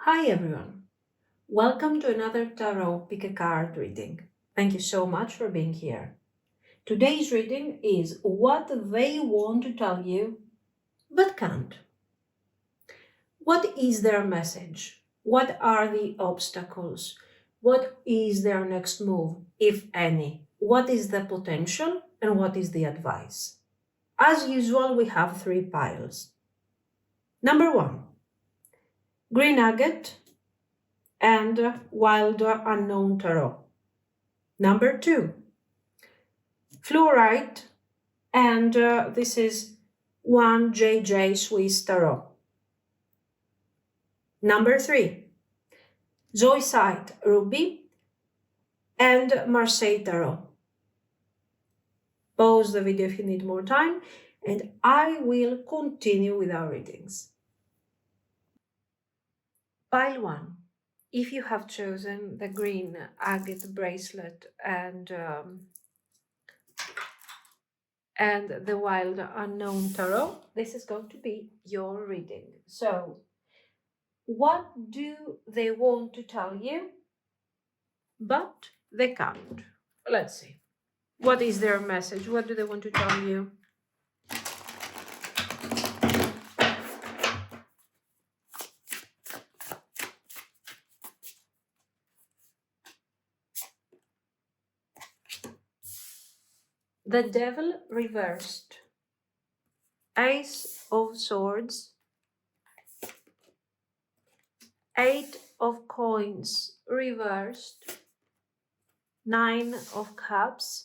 Hi everyone, welcome to another tarot pick a card reading. Thank you so much for being here. Today's reading is what they want to tell you but can't. What is their message? What are the obstacles? What is their next move, if any? What is the potential and what is the advice? As usual, we have three piles. Number one, green agate and wild unknown tarot. Number two, Fluorite, and this is 1JJ Swiss Tarot. Number three, Zoisite-Ruby and Marseille Tarot. Pause the video if you need more time, and I will continue with our readings. Pile 1. If you have chosen the green agate bracelet and the wild unknown tarot, this is going to be your reading. So, what do they want to tell you, but they can't? Let's see. What is their message? What do they want to tell you? The Devil reversed. Ace of Swords. 8 of Coins reversed. 9 of Cups.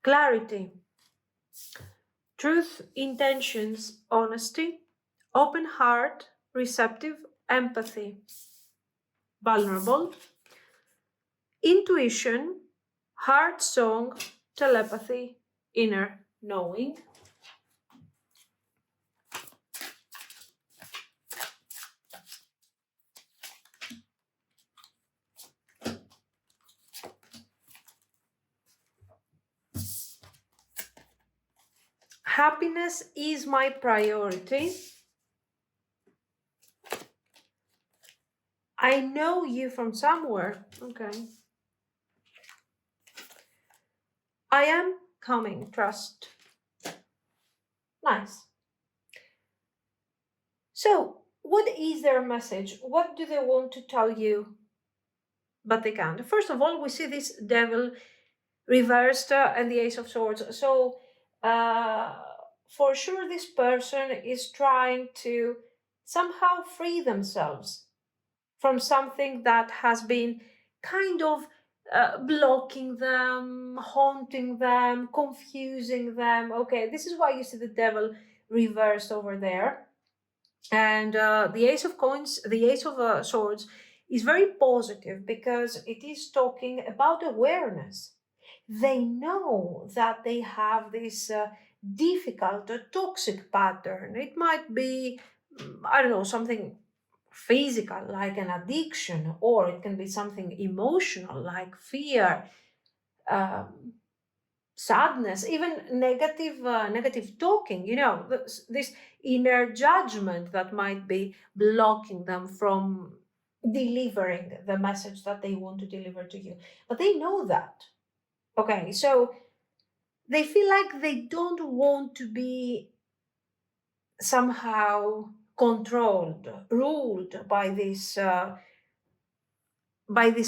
Clarity. Truth, intentions, honesty, open heart, receptive, empathy. Vulnerable. Intuition, heart song, telepathy, inner knowing. Happiness is my priority. I know you from somewhere. Okay. I am coming, trust. Nice. So, what is their message? What do they want to tell you, but they can't? First of all, we see this devil reversed and the Ace of Swords. So, for sure, this person is trying to somehow free themselves from something that has been kind of blocking them, haunting them, confusing them. Okay, this is why you see the devil reversed over there. And the Ace of Coins, the Ace of Swords, is very positive because it is talking about awareness. They know that they have this difficult, toxic pattern. It might be, I don't know, something physical like an addiction, or it can be something emotional like fear, um, sadness, even negative talking, this inner judgment that might be blocking them from delivering the message that they want to deliver to you. But they know that. Okay, so they feel like they don't want to be somehow controlled, ruled by this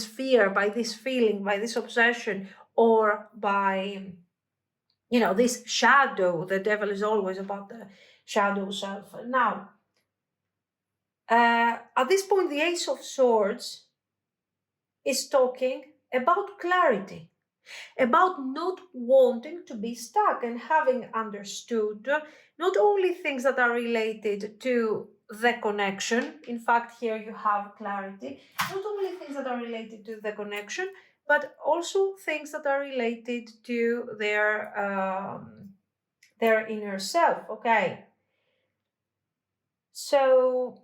fear, by this feeling, by this obsession, or by this shadow. The devil is always about the shadow self. Now, at this point, the Ace of Swords is talking about clarity, about not wanting to be stuck and having understood not only things that are related to the connection. In fact, here you have clarity, not only things that are related to the connection, but also things that are related to their their inner self. Okay, so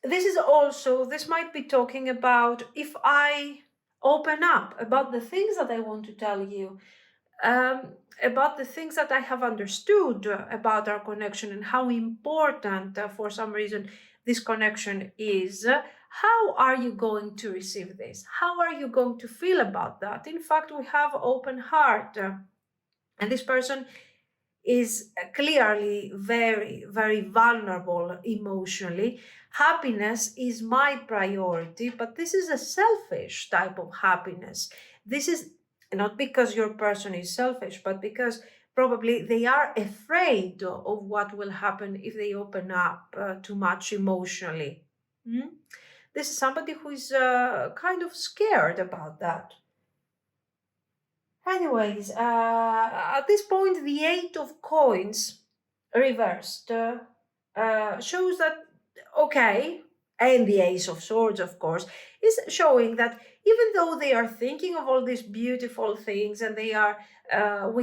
this might be talking about if I open up about the things that I want to tell you, um, about the things that I have understood about our connection and how important, for some reason, this connection is. How are you going to receive this? How are you going to feel about that? In fact, we have open heart, and this person is clearly very, very vulnerable emotionally. Happiness is my priority, but this is a selfish type of happiness. This is not because your person is selfish, but because probably they are afraid of what will happen if they open up too much emotionally. Hmm? This is somebody who is kind of scared about that. Anyways, at this point, the Eight of Coins reversed shows that, okay, and the Ace of Swords, of course, is showing that even though they are thinking of all these beautiful things and we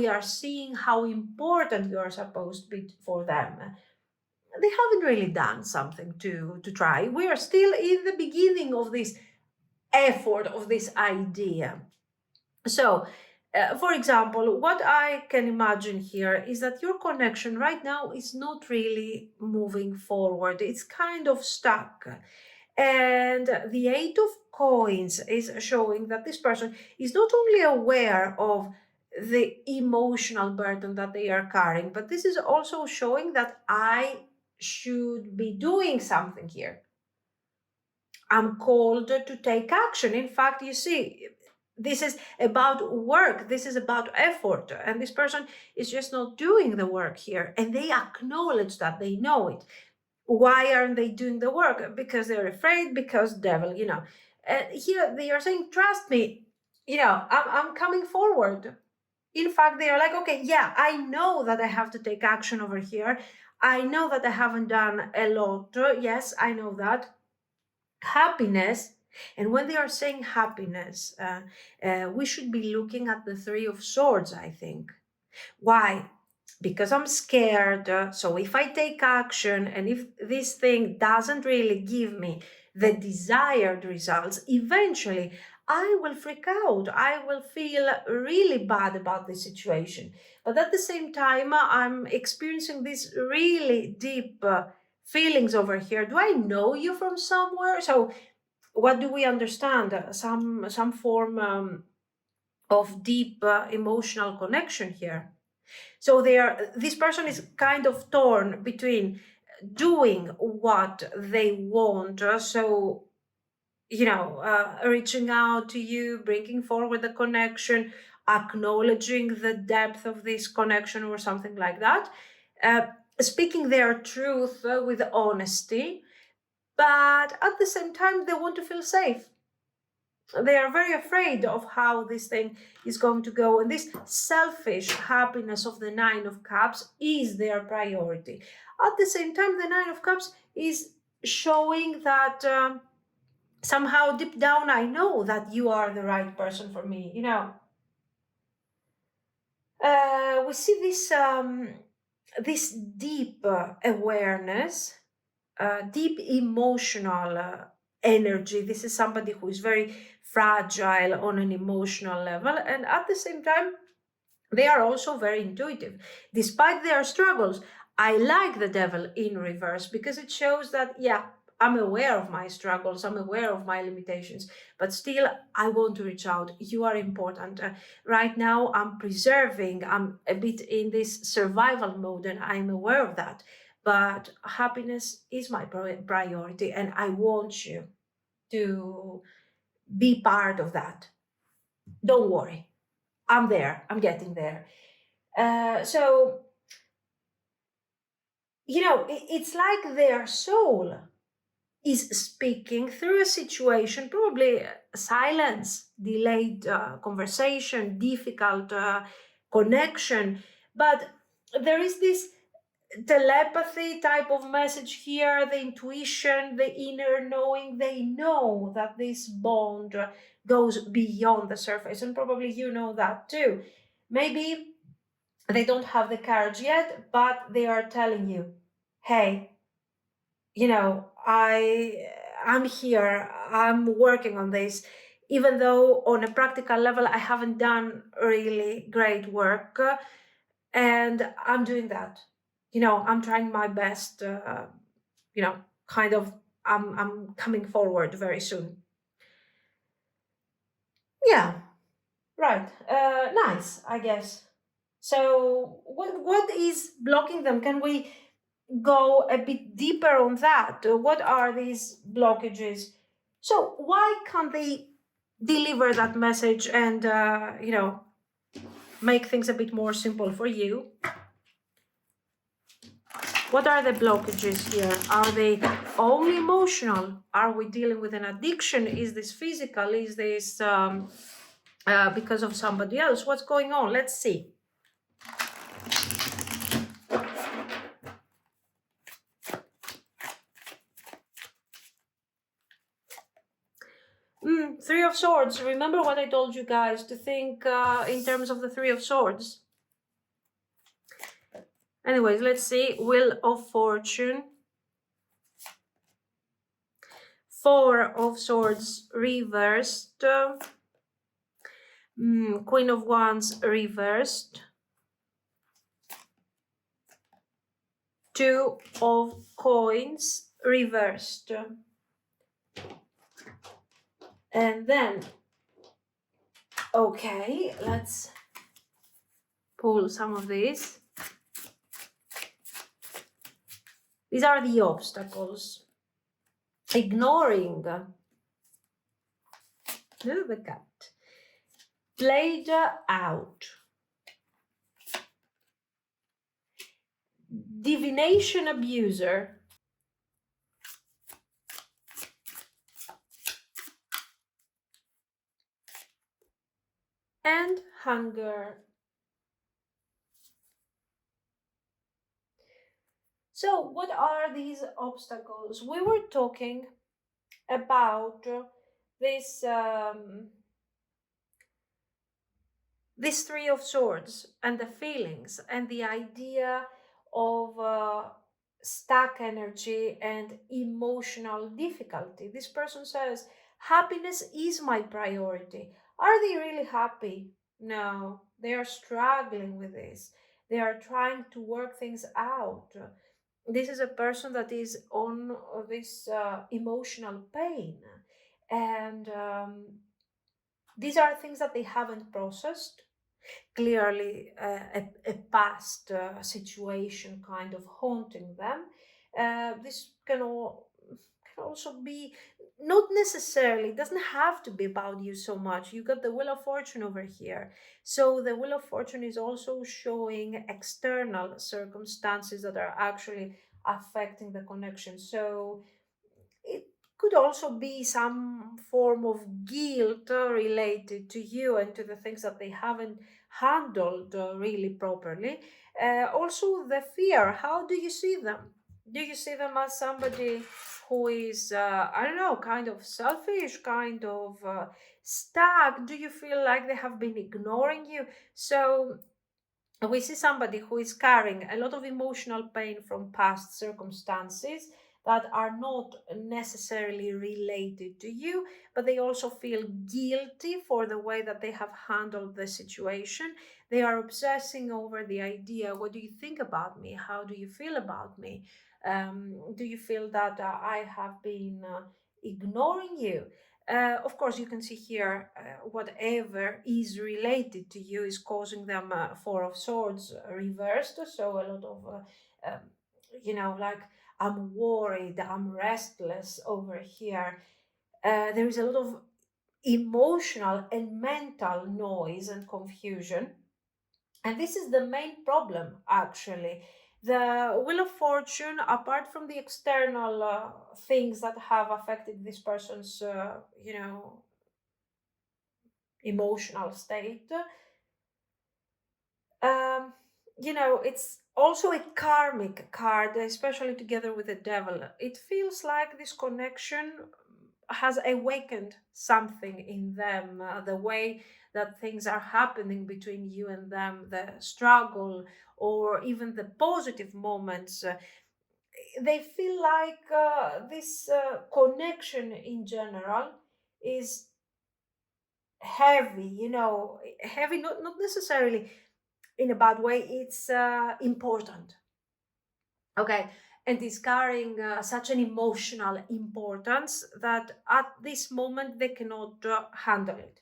are seeing how important we are supposed to be for them, they haven't really done something to try. We are still in the beginning of this effort, of this idea. So, for example, what I can imagine here is that your connection right now is not really moving forward. It's kind of stuck. And the Eight of Coins is showing that this person is not only aware of the emotional burden that they are carrying, but this is also showing that I should be doing something here. I'm called to take action. In fact, you see, this is about work, this is about effort, and this person is just not doing the work here, and they acknowledge that, they know it. Why aren't they doing the work? Because they're afraid, because devil, here they are saying, trust me, I'm coming forward. In fact, they are like, okay, yeah, I know that I have to take action over here. I know that I haven't done a lot. Yes, I know that. Happiness, and when they are saying happiness, we should be looking at the Three of Swords, I think. Why? Because I'm scared. So if I take action and if this thing doesn't really give me the desired results, eventually I will freak out. I will feel really bad about the situation. But at the same time, I'm experiencing these really deep feelings over here. Do I know you from somewhere? So what do we understand? Some form of deep emotional connection here. So this person is kind of torn between doing what they want, reaching out to you, bringing forward the connection, acknowledging the depth of this connection or something like that, uh, speaking their truth with honesty, but at the same time they want to feel safe. They are very afraid of how this thing is going to go, and this selfish happiness of the Nine of Cups is their priority. At the same time, the Nine of Cups is showing that somehow deep down I know that you are the right person for me. We see this deep awareness, deep emotional energy. This is somebody who is very fragile on an emotional level, and at the same time, they are also very intuitive. Despite their struggles, I like the devil in reverse because it shows that, yeah, I'm aware of my struggles, I'm aware of my limitations, but still, I want to reach out. You are important. Right now, I'm preserving, I'm a bit in this survival mode, and I'm aware of that. But happiness is my priority, and I want you to be part of that. Don't worry. I'm there. I'm getting there. So, it's like their soul is speaking through a situation, probably silence, delayed conversation, difficult connection. But there is this telepathy type of message here, the intuition, the inner knowing. They know that this bond goes beyond the surface, and probably you know that too. Maybe They don't have the courage yet, but they are telling you, hey, I'm here, I'm working on this, even though on a practical level I haven't done really great work, and I'm doing that. I'm trying my best. Kind of, I'm coming forward very soon. Yeah, right. Nice, I guess. So what is blocking them? Can we go a bit deeper on that? What are these blockages? So why can't they deliver that message and make things a bit more simple for you? What are the blockages here? Are they only emotional? Are we dealing with an addiction? Is this physical? Is this because of somebody else? What's going on? Let's see. Three of Swords. Remember what I told you guys to think in terms of the Three of Swords. Anyways, let's see. Wheel of Fortune. Four of Swords reversed. Queen of Wands reversed. Two of Coins reversed. And then, okay, let's pull some of these. These are the obstacles. Ignoring. The cat. Played out. Divination abuser. And hunger. So what are these obstacles? We were talking about this Three of Swords and the feelings and the idea of stuck energy and emotional difficulty. This person says, happiness is my priority. Are they really happy? No, they are struggling with this. They are trying to work things out. This is a person that is on this emotional pain. And these are things that they haven't processed. Clearly, a past situation kind of haunting them. This can also be not necessarily, it doesn't have to be about you so much. You got the Wheel of Fortune over here. So the Wheel of Fortune is also showing external circumstances that are actually affecting the connection. So it could also be some form of guilt related to you and to the things that they haven't handled really properly. Also, the fear. How do you see them? Do you see them as somebody who is, I don't know, kind of selfish, kind of stuck? Do you feel like they have been ignoring you? So we see somebody who is carrying a lot of emotional pain from past circumstances that are not necessarily related to you, but they also feel guilty for the way that they have handled the situation. They are obsessing over the idea, what do you think about me? How do you feel about me? Do you feel that I have been ignoring you? Of course, you can see here whatever is related to you is causing them Four of Swords reversed. So a lot of, like, I'm worried, I'm restless over here. There is a lot of emotional and mental noise and confusion. And this is the main problem, actually. The Wheel of Fortune, apart from the external things that have affected this person's, emotional state, um, it's also a karmic card, especially together with the devil. It feels like this connection has awakened something in them, the way that things are happening between you and them, the struggle, or even the positive moments. They feel like this connection in general is heavy, heavy, not necessarily in a bad way, it's important. Okay, and is carrying such an emotional importance that at this moment they cannot handle it.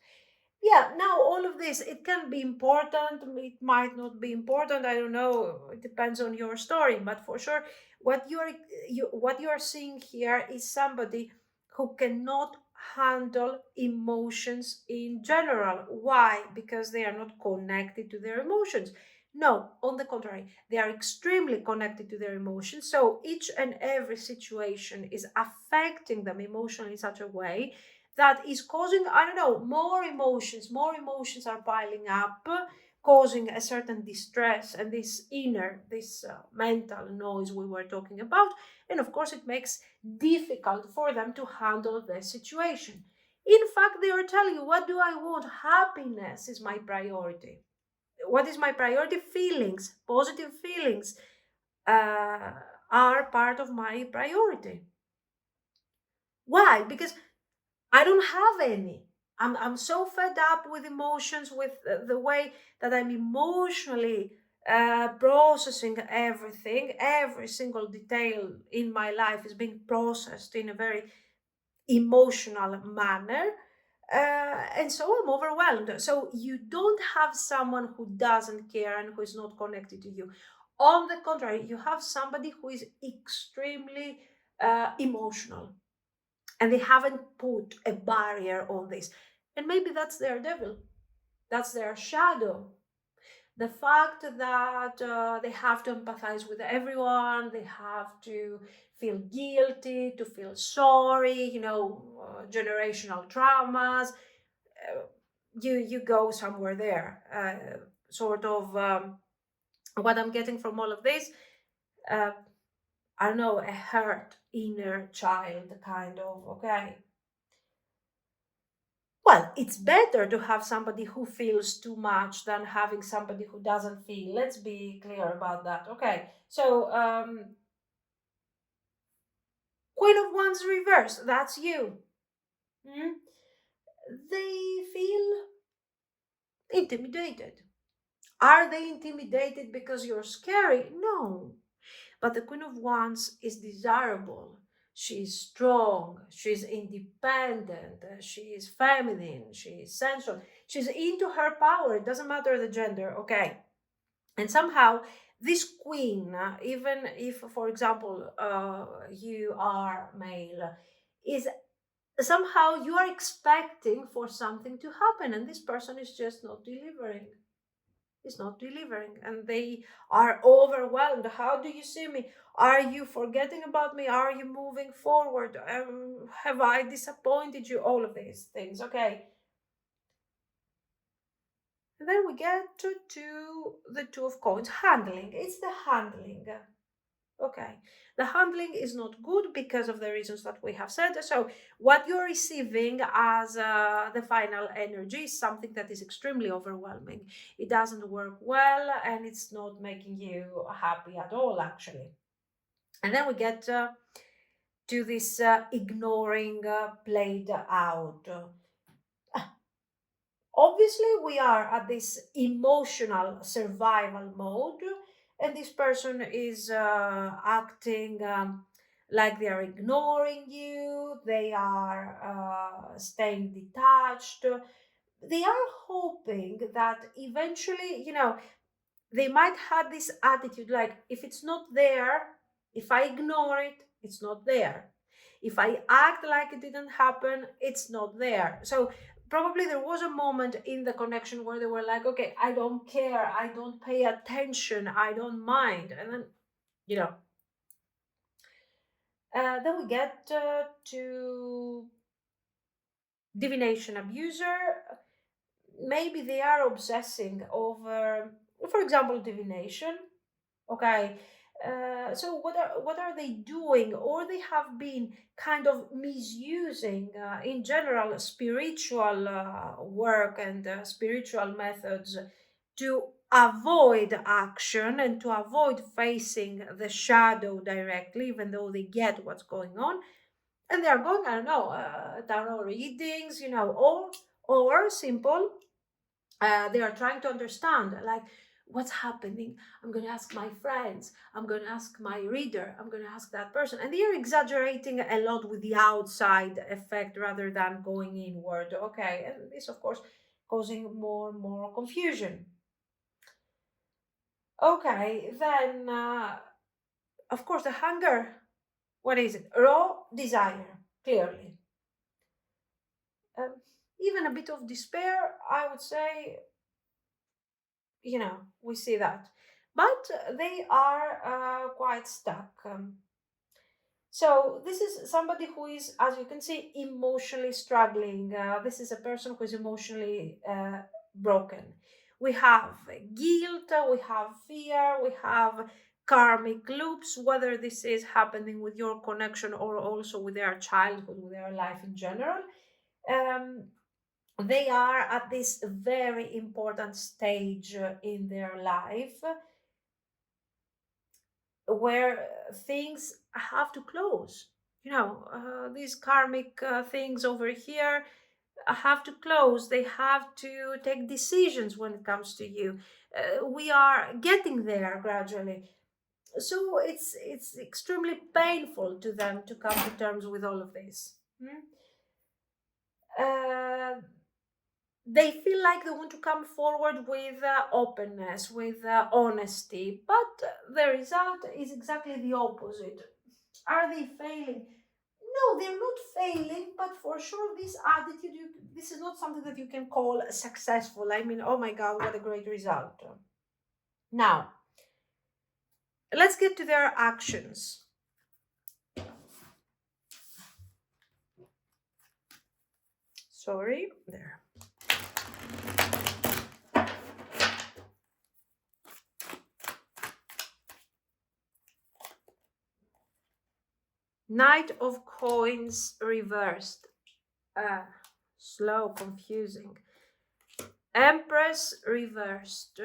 Yeah, now all of this, it can be important, it might not be important, I don't know, it depends on your story, but for sure what you are seeing here is somebody who cannot handle emotions in general. Why? Because they are not connected to their emotions. No, on the contrary, they are extremely connected to their emotions, so each and every situation is affecting them emotionally in such a way that is causing, I don't know, more emotions are piling up, causing a certain distress and this mental noise we were talking about. And of course, it makes difficult for them to handle the situation. In fact, they are telling you, what do I want? Happiness is my priority. What is my priority? Feelings, positive feelings, uh, are part of my priority. Why? Because I don't have any. I'm so fed up with emotions, with the way that I'm emotionally processing everything. Every single detail in my life is being processed in a very emotional manner. And so I'm overwhelmed. So you don't have someone who doesn't care and who is not connected to you. On the contrary, you have somebody who is extremely emotional, and they haven't put a barrier on this. And maybe that's their devil, that's their shadow. The fact that they have to empathize with everyone, they have to feel guilty, to feel sorry, generational traumas. You go somewhere there. Sort of what I'm getting from all of this. Uh, I don't know, a hurt inner child kind of. Okay, well, it's better to have somebody who feels too much than having somebody who doesn't feel. Let's be clear about that. Okay, so Queen of Wands reverse, that's you. Hmm? They feel intimidated. Are they intimidated because you're scary? No. But the Queen of Wands is desirable. She's strong, she's independent, she is feminine, she is sensual, she's into her power. It doesn't matter the gender, okay? And somehow, this queen, even if, for example, you are male, is somehow you are expecting for something to happen, and this person is just not delivering, is not delivering, and they are overwhelmed. How do you see me? Are you forgetting about me? Are you moving forward? Have I disappointed you? All of these things. Okay, and then we get to the Two of Coins. Handling, it's the handling. Okay, the handling is not good because of the reasons that we have said. So what you're receiving as the final energy is something that is extremely overwhelming. It doesn't work well, and it's not making you happy at all, actually. And then we get to this ignoring played out. Obviously, we are at this emotional survival mode, and this person is acting like they are ignoring you, they are staying detached. They are hoping that eventually, they might have this attitude like, if it's not there, if I ignore it, it's not there. If I act like it didn't happen, it's not there. So probably there was a moment in the connection where they were like, okay, I don't care, I don't pay attention, I don't mind. And then, you know, then we get to divination abuser. Maybe they are obsessing over, for example, divination. Okay, So what are they doing, or they have been kind of misusing in general spiritual work and spiritual methods to avoid action and to avoid facing the shadow directly, even though they get what's going on, and they are going, I don't know, tarot readings, or simple, they are trying to understand, like, what's happening. I'm going to ask my friends, I'm going to ask my reader, I'm going to ask that person, and they are exaggerating a lot with the outside effect rather than going inward. Okay, and this of course causing more and more confusion. Okay, then of course the hunger, what is it? Raw desire, clearly. um, Even a bit of despair, I would say. We see that, but they are quite stuck. So this is somebody who is, as you can see, emotionally struggling. This is a person who is emotionally broken. We have guilt, we have fear, we have karmic loops, whether this is happening with your connection or also with their childhood, with their life in general. um, they are at this very important stage in their life where things have to close. These karmic things over here have to close. They have to take decisions when it comes to you. We are getting there gradually. So it's extremely painful to them to come to terms with all of this. Hmm? Uh, they feel like they want to come forward with openness, with honesty, but the result is exactly the opposite. Are they failing? No, they're not failing, but for sure, this attitude, this is not something that you can call successful. I mean, oh my God, what a great result. Now, let's get to their actions. Sorry, there. Knight of Coins reversed. Slow, confusing. Empress reversed.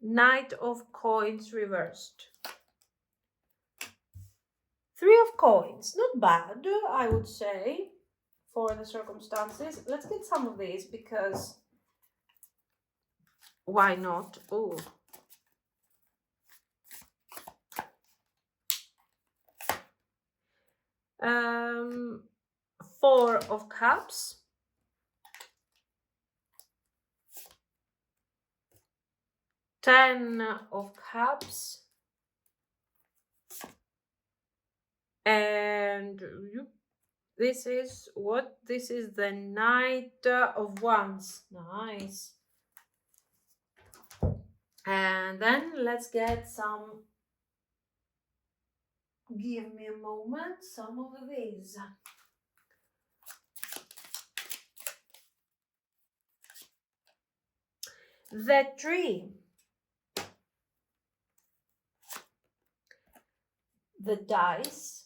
Knight of Coins reversed. Three of Coins, not bad, I would say, for the circumstances. Let's get some of these because why not? Oh, Four of Cups. Ten of Cups. And this is what? This is the Knight of Wands. Nice. And then let's get some. Give me a moment. Some of these. The Tree. The Dice.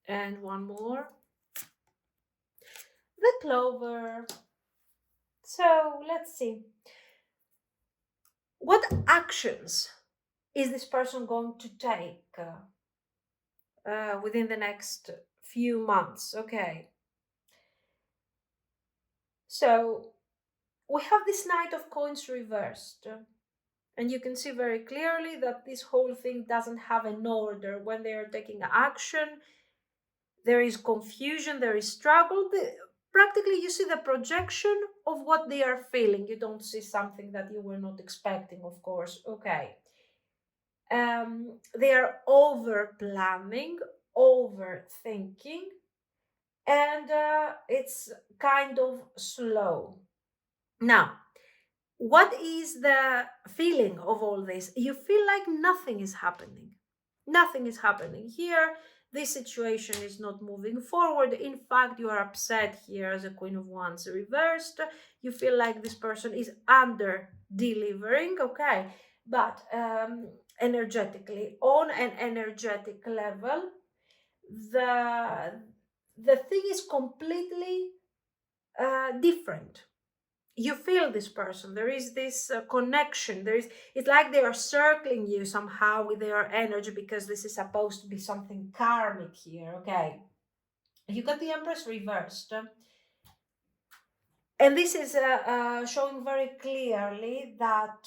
And one more. The Clover. So let's see. What actions is this person going to take within the next few months? Okay. So we have this Knight of Coins reversed. And you can see very clearly that this whole thing doesn't have an order. When they are taking action, there is confusion, there is struggle. Practically, you see the projection of what they are feeling. You don't see something that you were not expecting, of course. Okay. They are over planning, overthinking, and it's kind of slow. Now, what is the feeling of all this? You feel like nothing is happening. Nothing is happening here. This situation is not moving forward. In fact, you are upset here as a Queen of Wands reversed. You feel like this person is under delivering. Okay. But energetically, on an energetic level, the the thing is completely different. You feel this person, there is this connection, there is, it's like they are circling you somehow with their energy, because this is supposed to be something karmic here. Okay, you got the Empress reversed, and this is showing very clearly that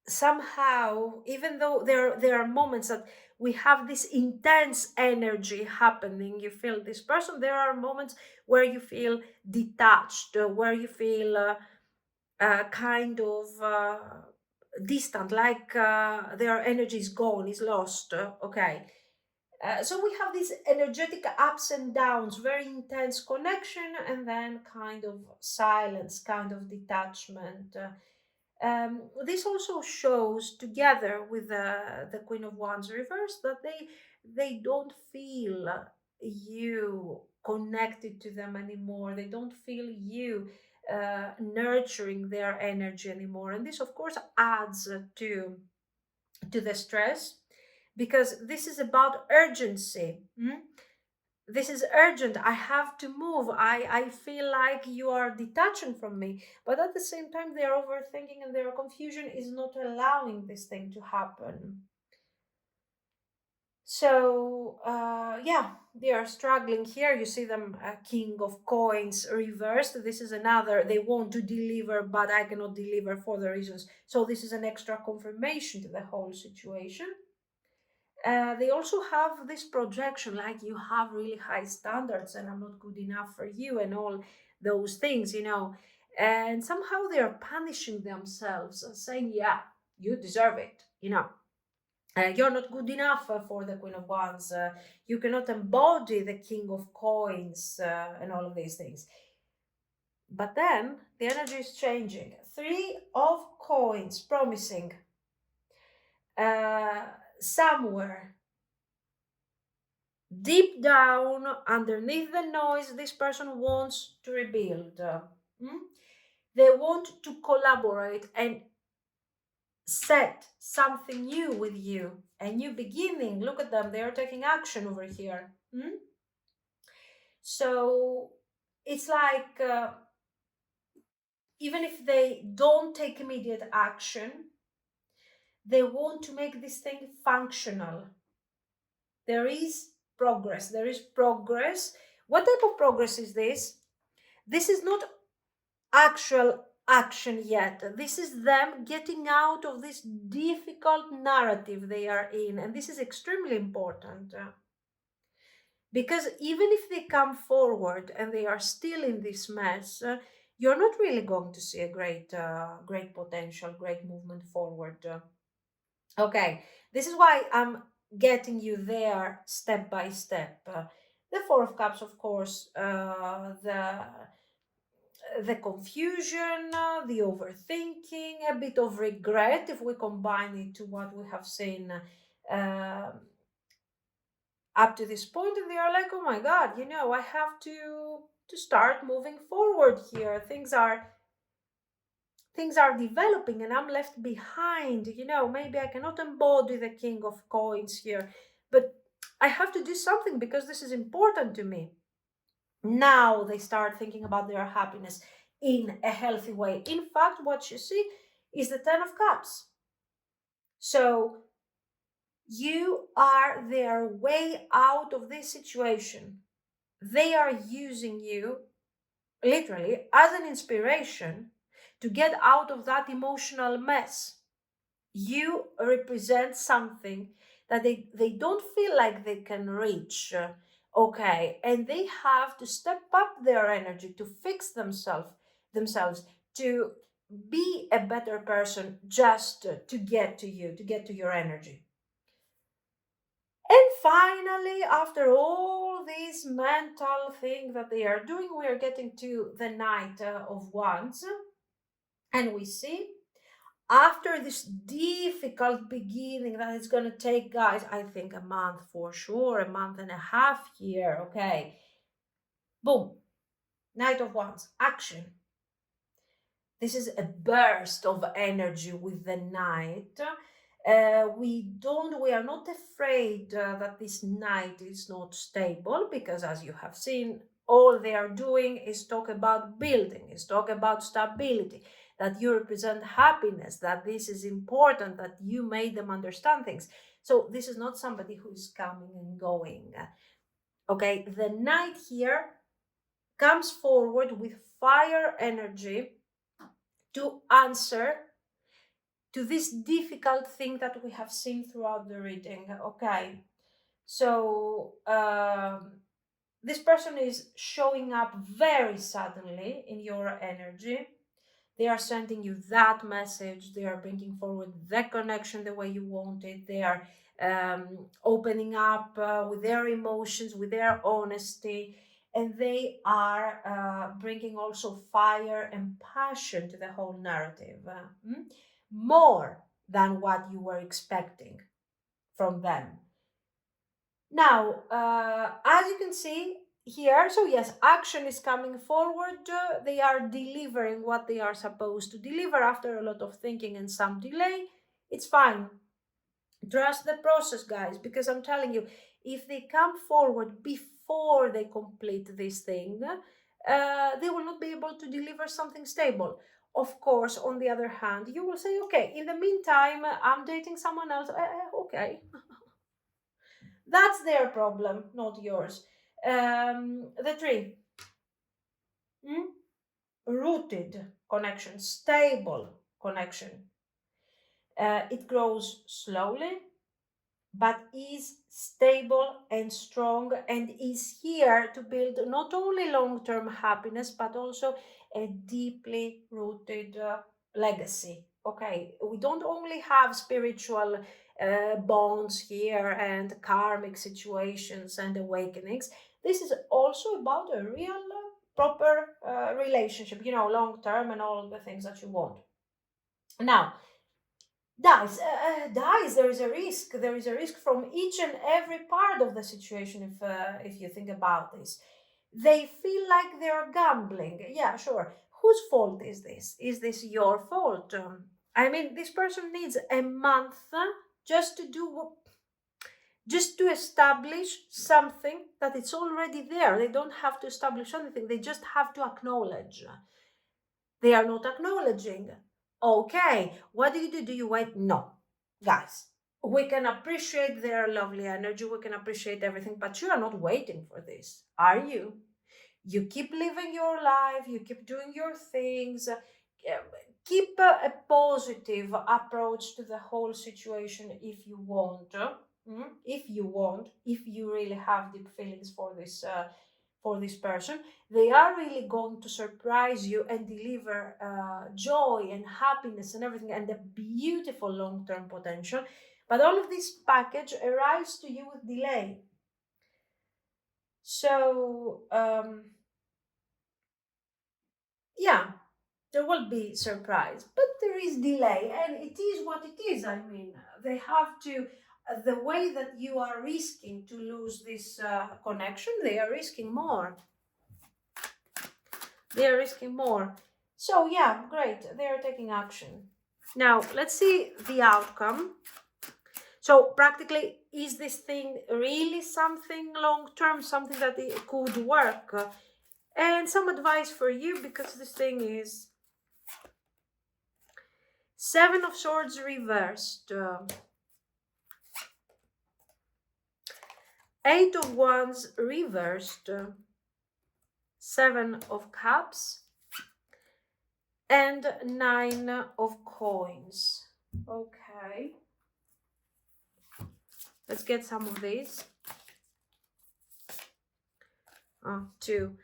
somehow, even though there are moments that we have this intense energy happening, you feel this person, there are moments where you feel detached, where you feel kind of distant, like their energy is gone, is lost. Okay. So we have these energetic ups and downs, very intense connection, and then kind of silence, kind of detachment. This also shows, together with the Queen of Wands reverse, that they don't feel you connected to them anymore. They don't feel you nurturing their energy anymore, and this, of course, adds to the stress, because this is about urgency. This is urgent, I have to move, I feel like you are detaching from me, but at the same time their overthinking and their confusion is not allowing this thing to happen. So yeah, they are struggling here. You see them, King of Coins reversed. This is another, they want to deliver, but I cannot deliver for the reasons. So this is an extra confirmation to the whole situation. They also have this projection, like you have really high standards and I'm not good enough for you, and all those things, and somehow they are punishing themselves, saying, yeah, you deserve it, you're not good enough for the Queen of Wands, you cannot embody the King of Coins, and all of these things. But then the energy is changing. Three of Coins, promising somewhere deep down, underneath the noise, this person wants to rebuild. They want to collaborate and set something new with you, a new beginning. Look at them, they are taking action over here. So it's like, even if they don't take immediate action, they want to make this thing functional. There is progress. There is progress. What type of progress is this? This is not actual action yet. This is them getting out of this difficult narrative they are in. And this is extremely important. Because even if they come forward and they are still in this mess, you're not really going to see a great potential, great movement forward. Okay, this is why I'm getting you there step by step. The Four of Cups, of course, the confusion, the overthinking, a bit of regret if we combine it to what we have seen up to this point, and they are like, oh my god, I have to start moving forward here. Things are developing and I'm left behind. Maybe I cannot embody the King of Coins here, but I have to do something because this is important to me. Now they start thinking about their happiness in a healthy way. In fact, what you see is the Ten of Cups. So you are their way out of this situation. They are using you literally as an inspiration to get out of that emotional mess. You represent something that they don't feel like they can reach. Okay, and they have to step up their energy to fix themselves, to be a better person, just to get to you, to get to your energy. And finally, after all these mental things that they are doing, we are getting to the Knight of Wands, and we see, after this difficult beginning that it's going to take, guys, I think a month for sure, a month and a half here. Okay, boom, Knight of Wands, action. This is a burst of energy with the Knight. We are not afraid that this Knight is not stable, because as you have seen, all they are doing is talk about building, is talk about stability, that you represent happiness, that this is important, that you made them understand things. So this is not somebody who is coming and going. Okay, the Knight here comes forward with fire energy to answer to this difficult thing that we have seen throughout the reading. Okay, so this person is showing up very suddenly in your energy. They are sending you that message. They are bringing forward the connection the way you want it. They are opening up with their emotions, with their honesty, and they are bringing also fire and passion to the whole narrative, more than what you were expecting from them. Now, as you can see here, so yes, action is coming forward. They are delivering what they are supposed to deliver after a lot of thinking and some delay. It's fine. Trust the process, guys, because I'm telling you, if they come forward before they complete this thing, they will not be able to deliver something stable. Of course, on the other hand, you will say, okay, in the meantime, I'm dating someone else. Okay, that's their problem, not yours. The tree. Rooted connection, stable connection. It grows slowly, but is stable and strong, and is here to build not only long-term happiness, but also a deeply rooted legacy. Okay, we don't only have spiritual bonds here and karmic situations and awakenings. This is also about a real proper relationship, long term, and all the things that you want. Now, dies, there is a risk from each and every part of the situation. If you think about this, they feel like they're gambling. Yeah, sure, whose fault is this your fault? I mean, this person needs a month just to do just to establish something that it's already there. They don't have to establish anything, they just have to acknowledge. They are not acknowledging. Okay, what do you do? Do you wait? No. Guys, we can appreciate their lovely energy, we can appreciate everything, but you are not waiting for this, are you? You keep living your life, you keep doing your things, keep a positive approach to the whole situation if you want. If you really have deep feelings for this person, they are really going to surprise you and deliver joy and happiness and everything, and a beautiful long-term potential. But all of this package arrives to you with delay. So yeah, there will be surprise, but there is delay, and it is what it is. I mean, they have to, the way that you are risking to lose this connection, they are risking more. They are risking more. So yeah, great, they are taking action. Now, let's see the outcome. So practically, is this thing really something long-term, something that it could work? And some advice for you, because this thing is Seven of Swords reversed, Eight of Wands reversed, Seven of Cups, and Nine of Coins. Okay, let's get some of these. Two.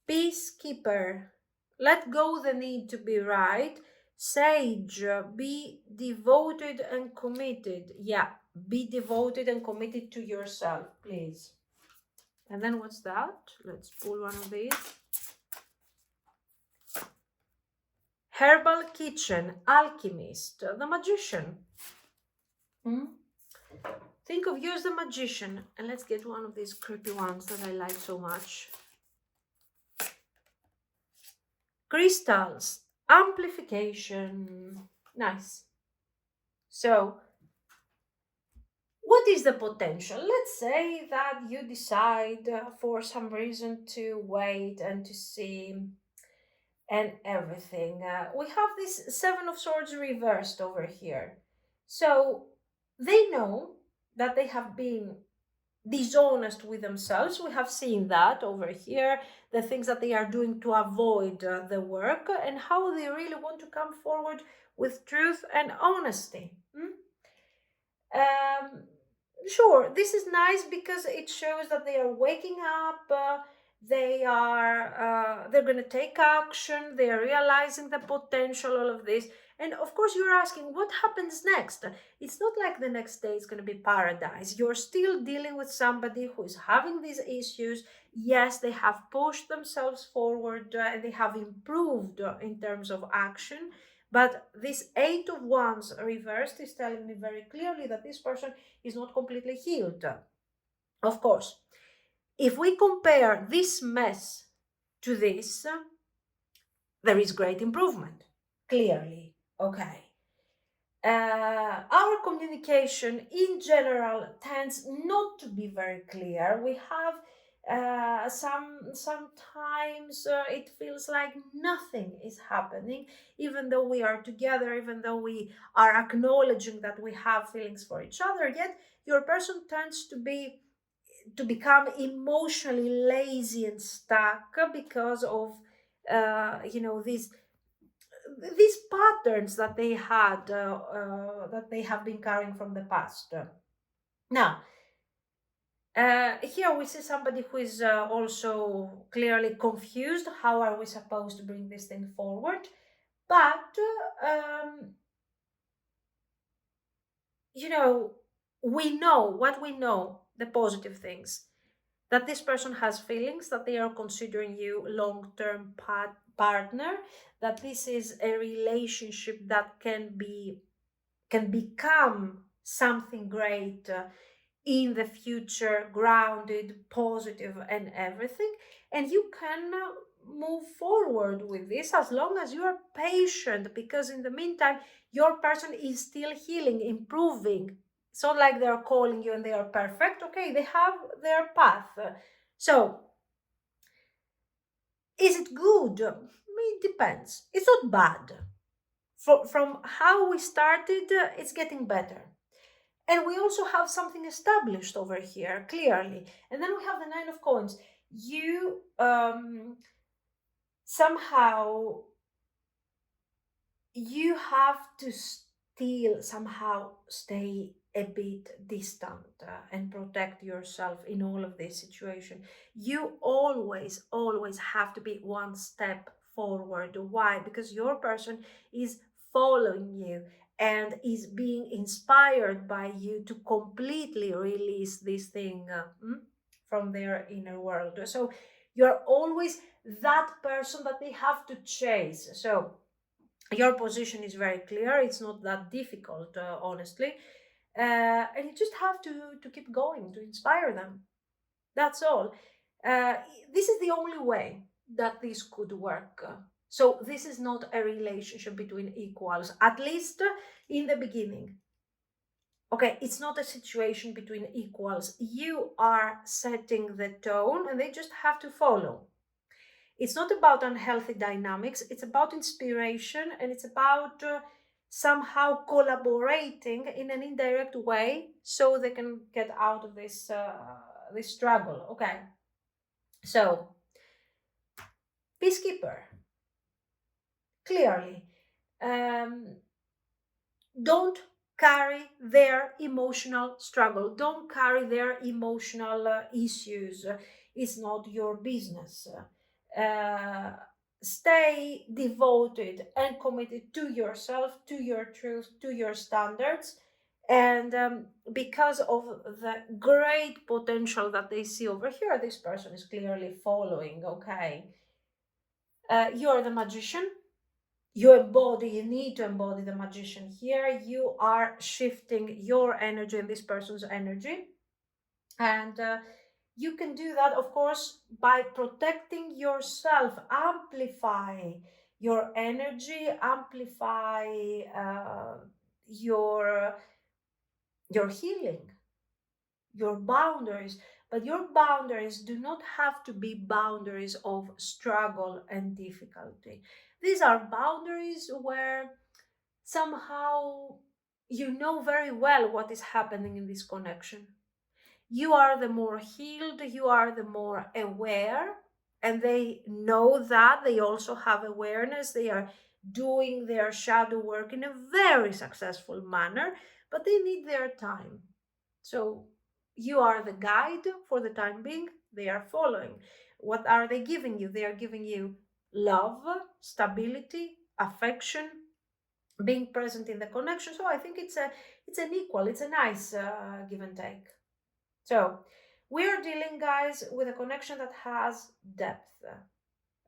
Peacekeeper, let go the need to be right. Sage, be devoted and committed. Yeah, be devoted and committed to yourself, please. And then what's that? Let's pull one of these. Herbal Kitchen, Alchemist, the Magician. Think of you as the Magician. And let's get one of these creepy ones that I like so much. Crystals, amplification. Nice. So, what is the potential? Let's say that you decide for some reason to wait and to see and everything. We have this Seven of Swords reversed over here. So they know that they have been dishonest with themselves. We have seen that over here, the things that they are doing to avoid the work, and how they really want to come forward with truth and honesty. Um, sure, this is nice because it shows that they are waking up. They're going to take action. They are realizing the potential. All of this, and of course, you're asking what happens next. It's not like the next day is going to be paradise. You're still dealing with somebody who is having these issues. Yes, they have pushed themselves forward and they have improved in terms of action, but this Eight of Wands reversed is telling me very clearly that this person is not completely healed. Of course, if we compare this mess to this, there is great improvement, clearly. Okay. Our communication in general tends not to be very clear. We have sometimes it feels like nothing is happening, even though we are together, even though we are acknowledging that we have feelings for each other. Yet your person tends to become emotionally lazy and stuck because of these patterns that they had that they have been carrying from the past. Now, here we see somebody who is also clearly confused. How are we supposed to bring this thing forward? But you know, we know what we know, the positive things, that this person has feelings, that they are considering you long-term partner, that this is a relationship that can become something great in the future, grounded, positive, and everything. And you can move forward with this as long as you are patient, because in the meantime, your person is still healing, improving. It's not like they're calling you and they are perfect. Okay, they have their path. So, is it good? It depends. It's not bad. From how we started, it's getting better. And we also have something established over here, clearly. And then we have the Nine of Coins. You somehow, you have to still somehow stay a bit distant and protect yourself in all of this situation. You always have to be one step forward. Why? Because your person is following you and is being inspired by you to completely release this thing from their inner world. So you're always that person that they have to chase. So your position is very clear. It's not that difficult, honestly. And you just have to keep going, to inspire them. That's all. Uh, this is the only way that this could work. So this is not a relationship between equals, at least in the beginning. Okay, it's not a situation between equals. You are setting the tone and they just have to follow. It's not about unhealthy dynamics, it's about inspiration, and it's about somehow collaborating in an indirect way so they can get out of this struggle. Okay, so peacekeeper, clearly, um, don't carry their emotional struggle, don't carry their emotional issues. It's not your business. uh, Stay devoted and committed to yourself, to your truth, to your standards. And because of the great potential that they see over here, this person is clearly following. Okay, you're the magician. You need to embody the magician here. You are shifting your energy and this person's energy. And you can do that, of course, by protecting yourself, amplify your energy, amplify your healing, your boundaries. But your boundaries do not have to be boundaries of struggle and difficulty. These are boundaries where somehow you know very well what is happening in this connection. You are the more healed, you are the more aware, and they know that. They also have awareness. They are doing their shadow work in a very successful manner, but they need their time. So you are the guide for the time being. They are following. What are they giving you? They are giving you love, stability, affection, being present in the connection. So I think it's an equal, it's a nice give and take. So we are dealing, guys, with a connection that has depth.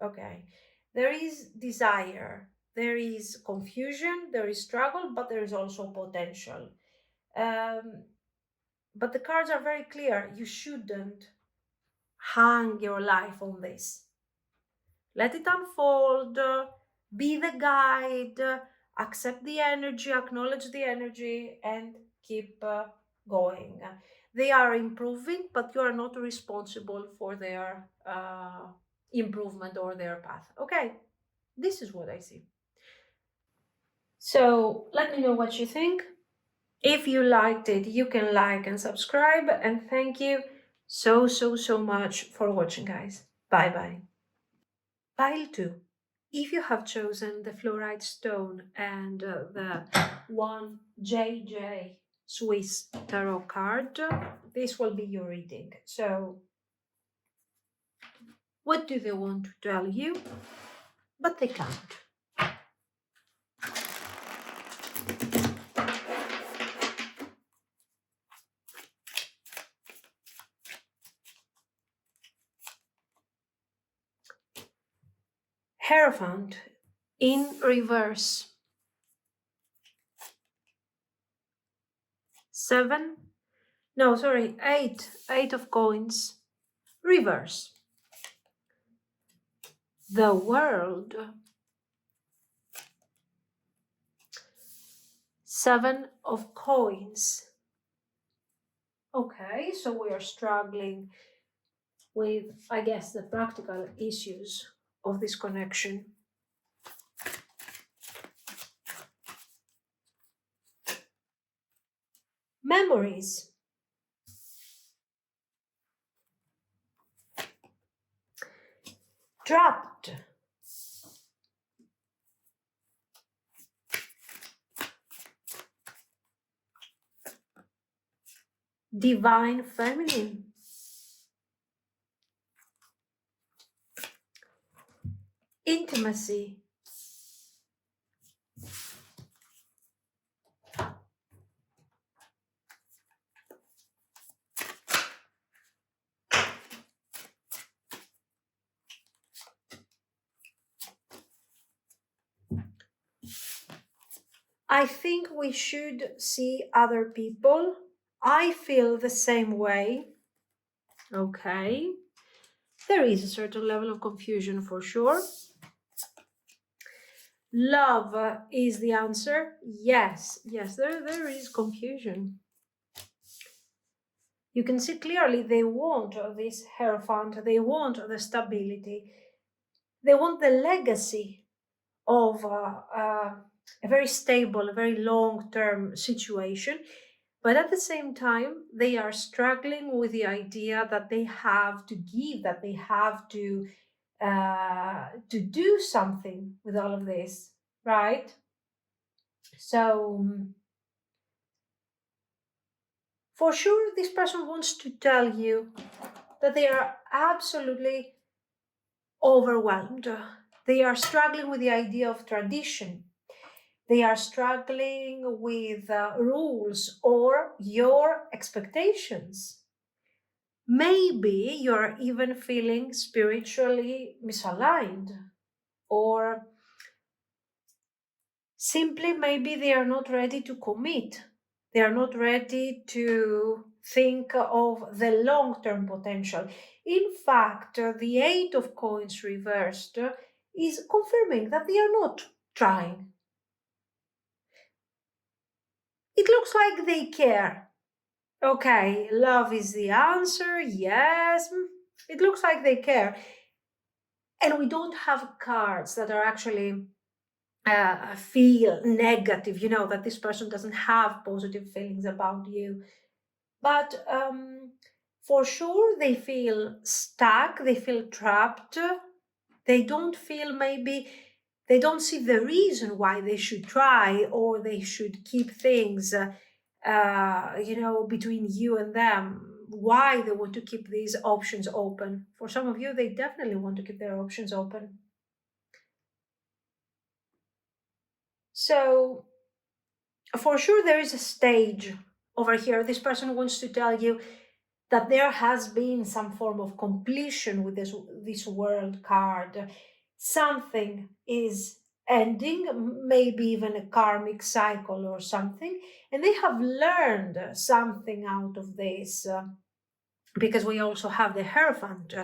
Okay, there is desire, there is confusion, there is struggle, but there is also potential. um, but the cards are very clear. You shouldn't hang your life on this. Let it unfold, be the guide, accept the energy, acknowledge the energy, and keep going. They are improving, but you are not responsible for their improvement or their path. Okay, this is what I see. So let me know what you think. If you liked it, you can like and subscribe. And thank you so much for watching, guys. Bye bye. Pile 2. If you have chosen the fluorite stone and the 1JJ Swiss tarot card, this will be your reading. So, what do they want to tell you? But they can't. Hierophant in reverse. 7. No, sorry, 8. 8 of coins. Reverse. The world. 7 of coins. Okay, so we are struggling with, I guess, the practical issues of this connection. Memories. Trapped. Divine feminine. Intimacy. I think we should see other people. I feel the same way. Okay. There is a certain level of confusion for sure. Love is the answer. Yes, there is confusion. You can see clearly they want this Hierophant, they want the stability, they want the legacy of a very stable, a very long-term situation. But at the same time, they are struggling with the idea that they have to give, that they have to do something with all of this, right? So, for sure, this person wants to tell you that they are absolutely overwhelmed. They are struggling with the idea of tradition. They are struggling with rules or your expectations. Maybe you're even feeling spiritually misaligned, or simply maybe they are not ready to commit. They are not ready to think of the long term potential. In fact, the Eight of Coins reversed is confirming that they are not trying. It looks like they care. Okay, love is the answer. Yes, it looks like they care. And we don't have cards that are actually feel negative, that this person doesn't have positive feelings about you. But for sure, they feel stuck, they feel trapped, they don't feel maybe, they don't see the reason why they should try or they should keep things, between you and them. Why they want to keep these options open. For some of you, they definitely want to keep their options open. So, for sure, there is a stage over here. This person wants to tell you that there has been some form of completion with this world card. Something is ending, maybe even a karmic cycle or something, and they have learned something out of this. Because we also have the Hierophant.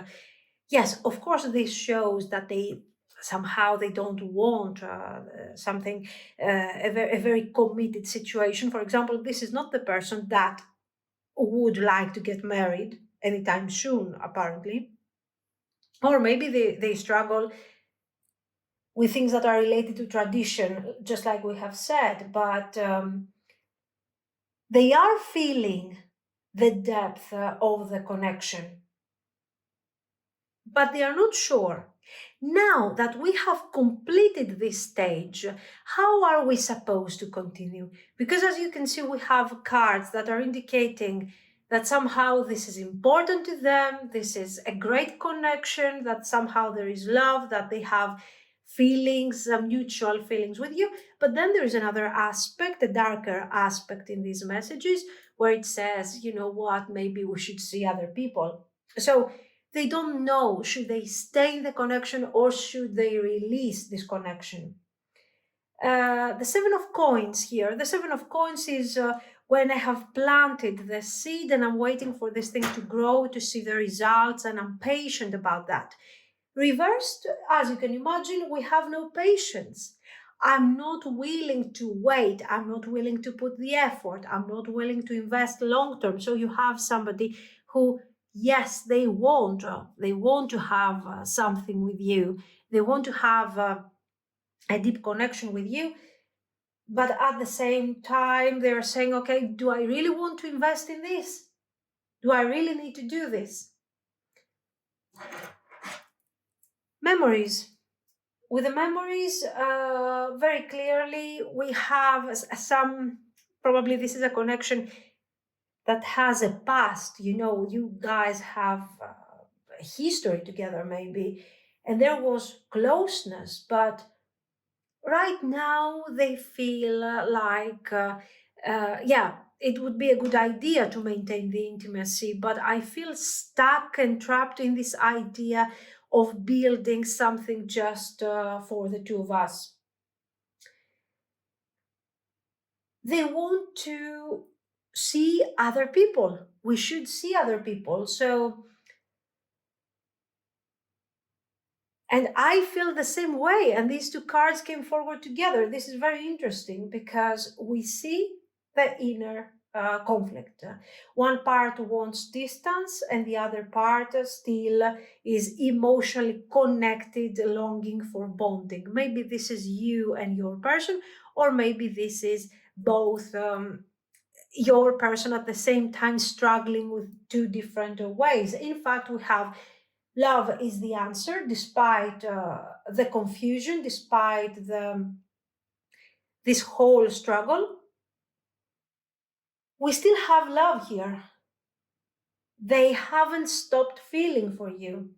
Yes, of course, this shows that they somehow they don't want something, a very committed situation. For example, this is not the person that would like to get married anytime soon, apparently. Or maybe they struggle with things that are related to tradition, just like we have said, but they are feeling the depth of the connection, but they are not sure. Now that we have completed this stage, how are we supposed to continue? Because as you can see, we have cards that are indicating that somehow this is important to them, this is a great connection, that somehow there is love, that they have feelings, mutual feelings with you. But then there is another aspect, a darker aspect in these messages, where it says, you know what, maybe we should see other people. So they don't know, should they stay in the connection or should they release this connection? The Seven of Coins here. The Seven of Coins is when I have planted the seed and I'm waiting for this thing to grow, to see the results, and I'm patient about that. Reversed, as you can imagine, we have no patience. I'm not willing to wait. I'm not willing to put the effort. I'm not willing to invest long term. So you have somebody who, yes, they want to have something with you. They want to have a deep connection with you. But at the same time, they're saying, okay, do I really want to invest in this? Do I really need to do this? Memories. With the memories, very clearly, we have some, probably this is a connection that has a past. You guys have a history together, maybe, and there was closeness, but right now they feel yeah, it would be a good idea to maintain the intimacy, but I feel stuck and trapped in this idea of building something just for the two of us. They want to see other people. We should see other people. So, and I feel the same way. And these two cards came forward together. This is very interesting because we see the inner conflict. One part wants distance, and the other part still is emotionally connected, longing for bonding. Maybe this is you and your person, or maybe this is both. Your person at the same time struggling with two different ways. In fact, we have love is the answer, despite the confusion, despite this whole struggle. We still have love here. They haven't stopped feeling for you.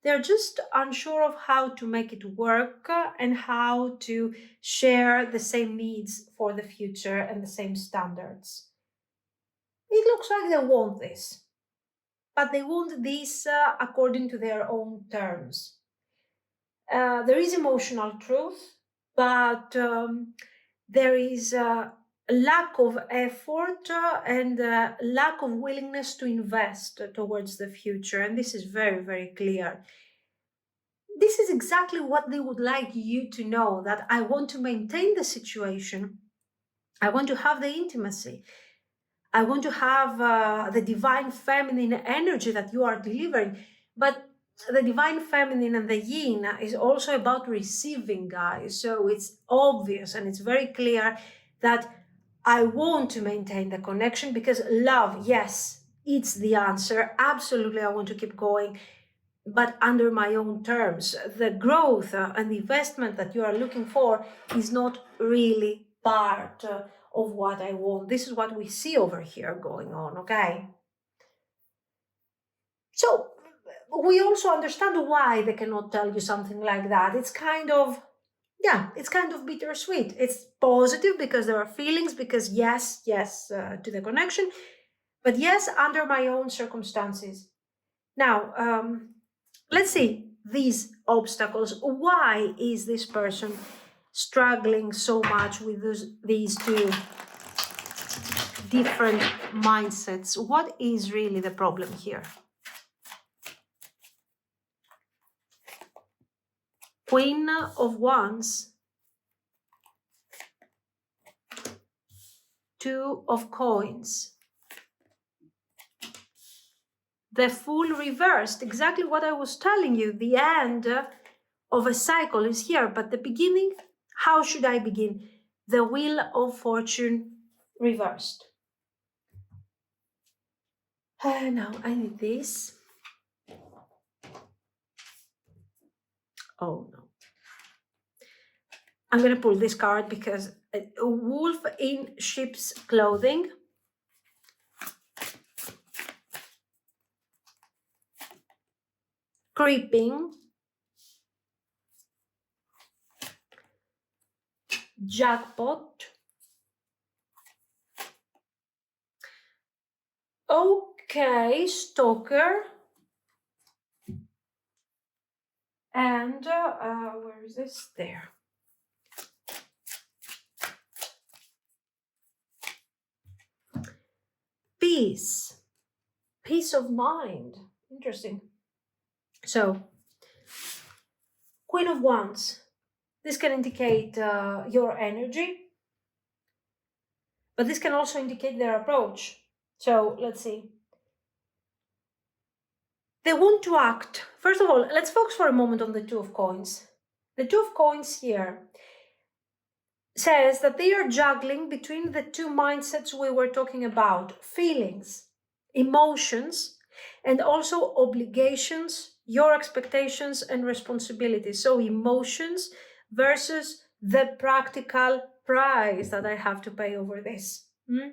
They're just unsure of how to make it work and how to share the same needs for the future and the same standards. It looks like they want this, but they want this according to their own terms. There is emotional truth, but there is a lack of effort and lack of willingness to invest towards the future. And this is very, very clear. this is exactly what they would like you to know, that I want to maintain the situation. I want to have the intimacy. I want to have the divine feminine energy that you are delivering. But the divine feminine and the yin is also about receiving, guys. So it's obvious and it's very clear that I want to maintain the connection because love, yes, it's the answer. Absolutely, I want to keep going, but under my own terms. The growth and the investment that you are looking for is not really part of what I want. This is what we see over here going on, okay? So we also understand why they cannot tell you something like that. It's kind of, yeah, it's kind of bittersweet. It's positive because there are feelings, because yes, to the connection, but yes, under my own circumstances. Now, let's see these obstacles. Why is this person struggling so much with these two different mindsets? What is really the problem here? Queen of Wands, Two of Coins, the Fool reversed, exactly what I was telling you. The end of a cycle is here, but the beginning, how should I begin? The Wheel of Fortune reversed. Now I need this. Oh no. I'm going to pull this card because a wolf in sheep's clothing. Creeping. Jackpot. Okay, stalker. And where is this? There. Peace. Peace of mind. Interesting. So, Queen of Wands. This can indicate your energy, but this can also indicate their approach. So, let's see. They want to act. First of all, let's focus for a moment on the Two of Coins. The Two of Coins here says that they are juggling between the two mindsets we were talking about: feelings, emotions, and also obligations, your expectations and responsibilities. So emotions versus the practical price that I have to pay over this. They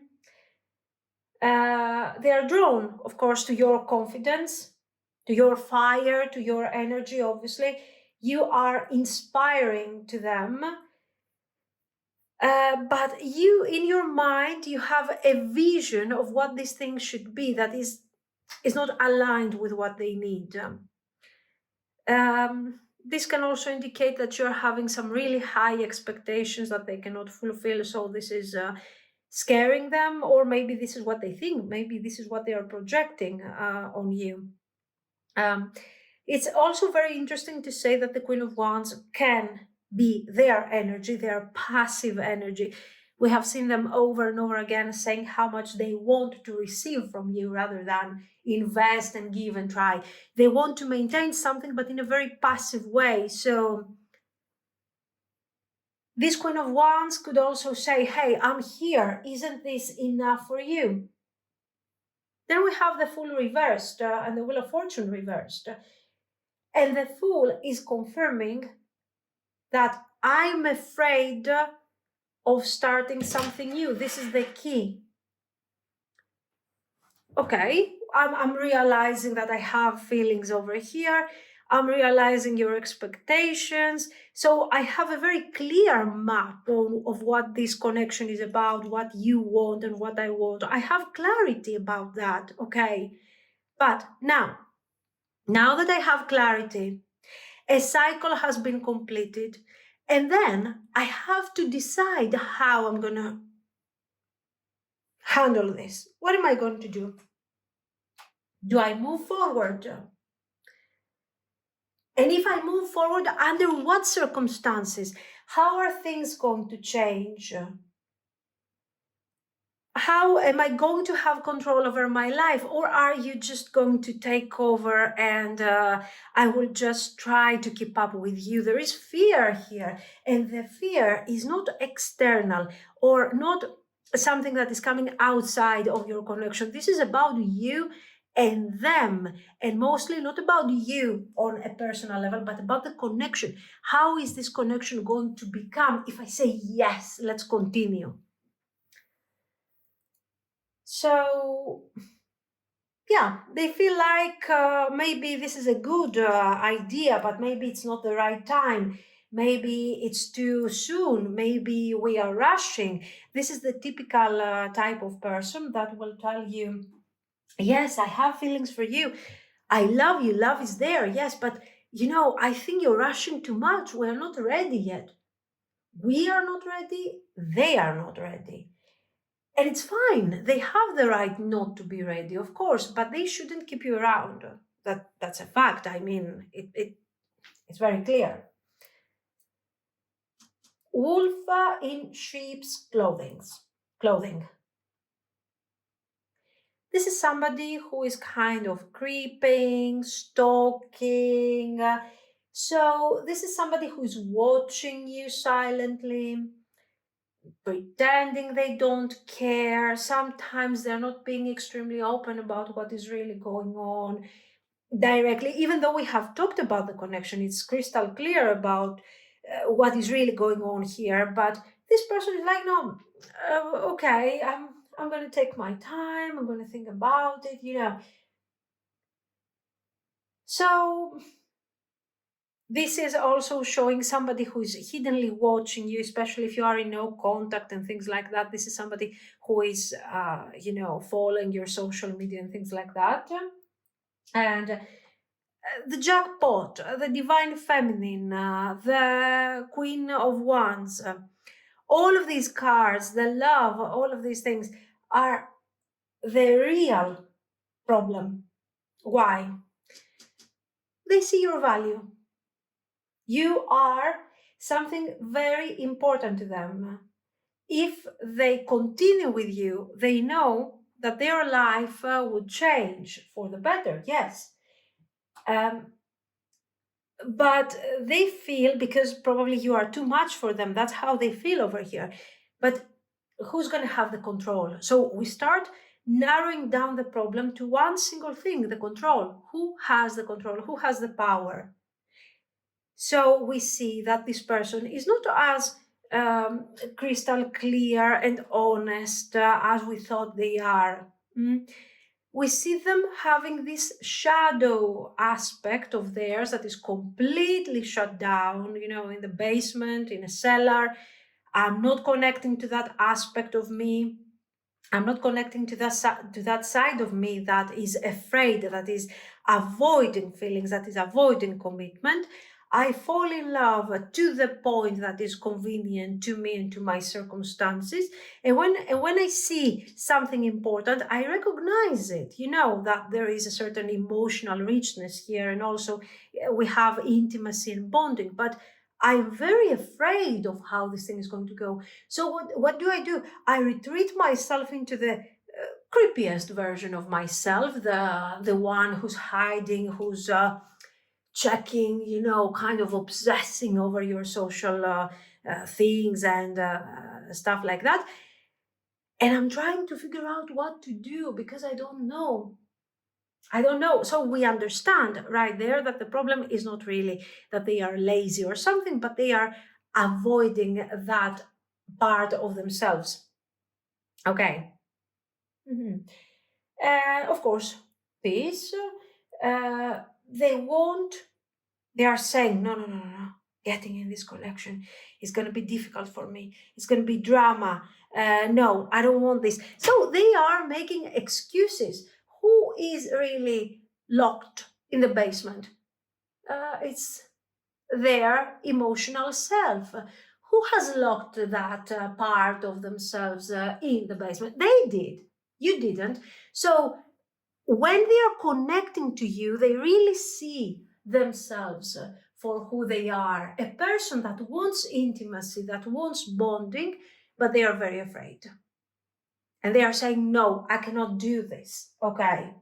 are drawn, of course, to your confidence, to your fire, to your energy, obviously. You are inspiring to them. But you, in your mind, you have a vision of what these things should be that is not aligned with what they need. This can also indicate that you're having some really high expectations that they cannot fulfill. So this is scaring them, or maybe this is what they think. Maybe this is what they are projecting on you. It's also very interesting to say that the Queen of Wands can be their energy, their passive energy. We have seen them over and over again saying how much they want to receive from you rather than invest and give and try. They want to maintain something, but in a very passive way. So this Queen of Wands could also say, hey, I'm here. Isn't this enough for you? Then we have the Fool reversed and the Wheel of Fortune reversed. And the Fool is confirming that I'm afraid of starting something new. This is the key. Okay, I'm realizing that I have feelings over here. I'm realizing your expectations. So I have a very clear map of what this connection is about, what you want and what I want. I have clarity about that, okay? But now that I have clarity, a cycle has been completed, and then I have to decide how I'm going to handle this. What am I going to do? Do I move forward And if I move forward, under what circumstances? How are things going to change? How am I going to have control over my life? Or are you just going to take over and I will just try to keep up with you? There is fear here, and the fear is not external or not something that is coming outside of your connection. This is about you and them, and mostly not about you on a personal level, but about the connection. How is this connection going to become if I say yes, let's continue? So, yeah, they feel like maybe this is a good idea, but maybe it's not the right time. Maybe it's too soon. Maybe we are rushing. This is the typical type of person that will tell you, yes, I have feelings for you. I love you. Love is there. Yes, but I think you're rushing too much. We're not ready yet. We are not ready. They are not ready. And it's fine. They have the right not to be ready, of course, but they shouldn't keep you around. That's a fact. I mean, it's very clear. Wolf in sheep's clothing. This is somebody who is kind of creeping, stalking. So this is somebody who is watching you silently, pretending they don't care. Sometimes they're not being extremely open about what is really going on directly, even though we have talked about the connection. It's crystal clear about what is really going on here. But this person is like, no, okay, I'm going to take my time. I'm going to think about it. So this is also showing somebody who is hiddenly watching you, especially if you are in no contact and things like that. This is somebody who is, following your social media and things like that. And the jackpot, the divine feminine, the queen of wands, all of these cards, the love, all of these things are the real problem. Why? They see your value. You are something very important to them. If they continue with you, they know that their life would change for the better, yes. But they feel, because probably you are too much for them, that's how they feel over here. But who's going to have the control? So we start narrowing down the problem to one single thing, the control. Who has the control? Who has the power? So we see that this person is not as crystal clear and honest as we thought they are. We see them having this shadow aspect of theirs that is completely shut down, in the basement, in a cellar. I'm not connecting to that aspect of me. I'm not connecting to that side of me that is afraid, that is avoiding feelings, that is avoiding commitment. I fall in love to the point that is convenient to me and to my circumstances. And when I see something important, I recognize it. That there is a certain emotional richness here, and also we have intimacy and bonding. But I'm very afraid of how this thing is going to go. So what do? I retreat myself into the creepiest version of myself, the one who's hiding, who's checking, kind of obsessing over your social things and stuff like that. And I'm trying to figure out what to do because I don't know. So we understand right there that the problem is not really that they are lazy or something, but they are avoiding that part of themselves. Okay. And of course, this, they won't, they are saying, no, no, no, no, no. Getting in this collection is going to be difficult for me. It's going to be drama. No, I don't want this. So they are making excuses. Who is really locked in the basement? It's their emotional self. Who has locked that part of themselves in the basement? They did. You didn't. So when they are connecting to you, they really see themselves for who they are. A person that wants intimacy, that wants bonding, but they are very afraid. And they are saying, no, I cannot do this. Okay.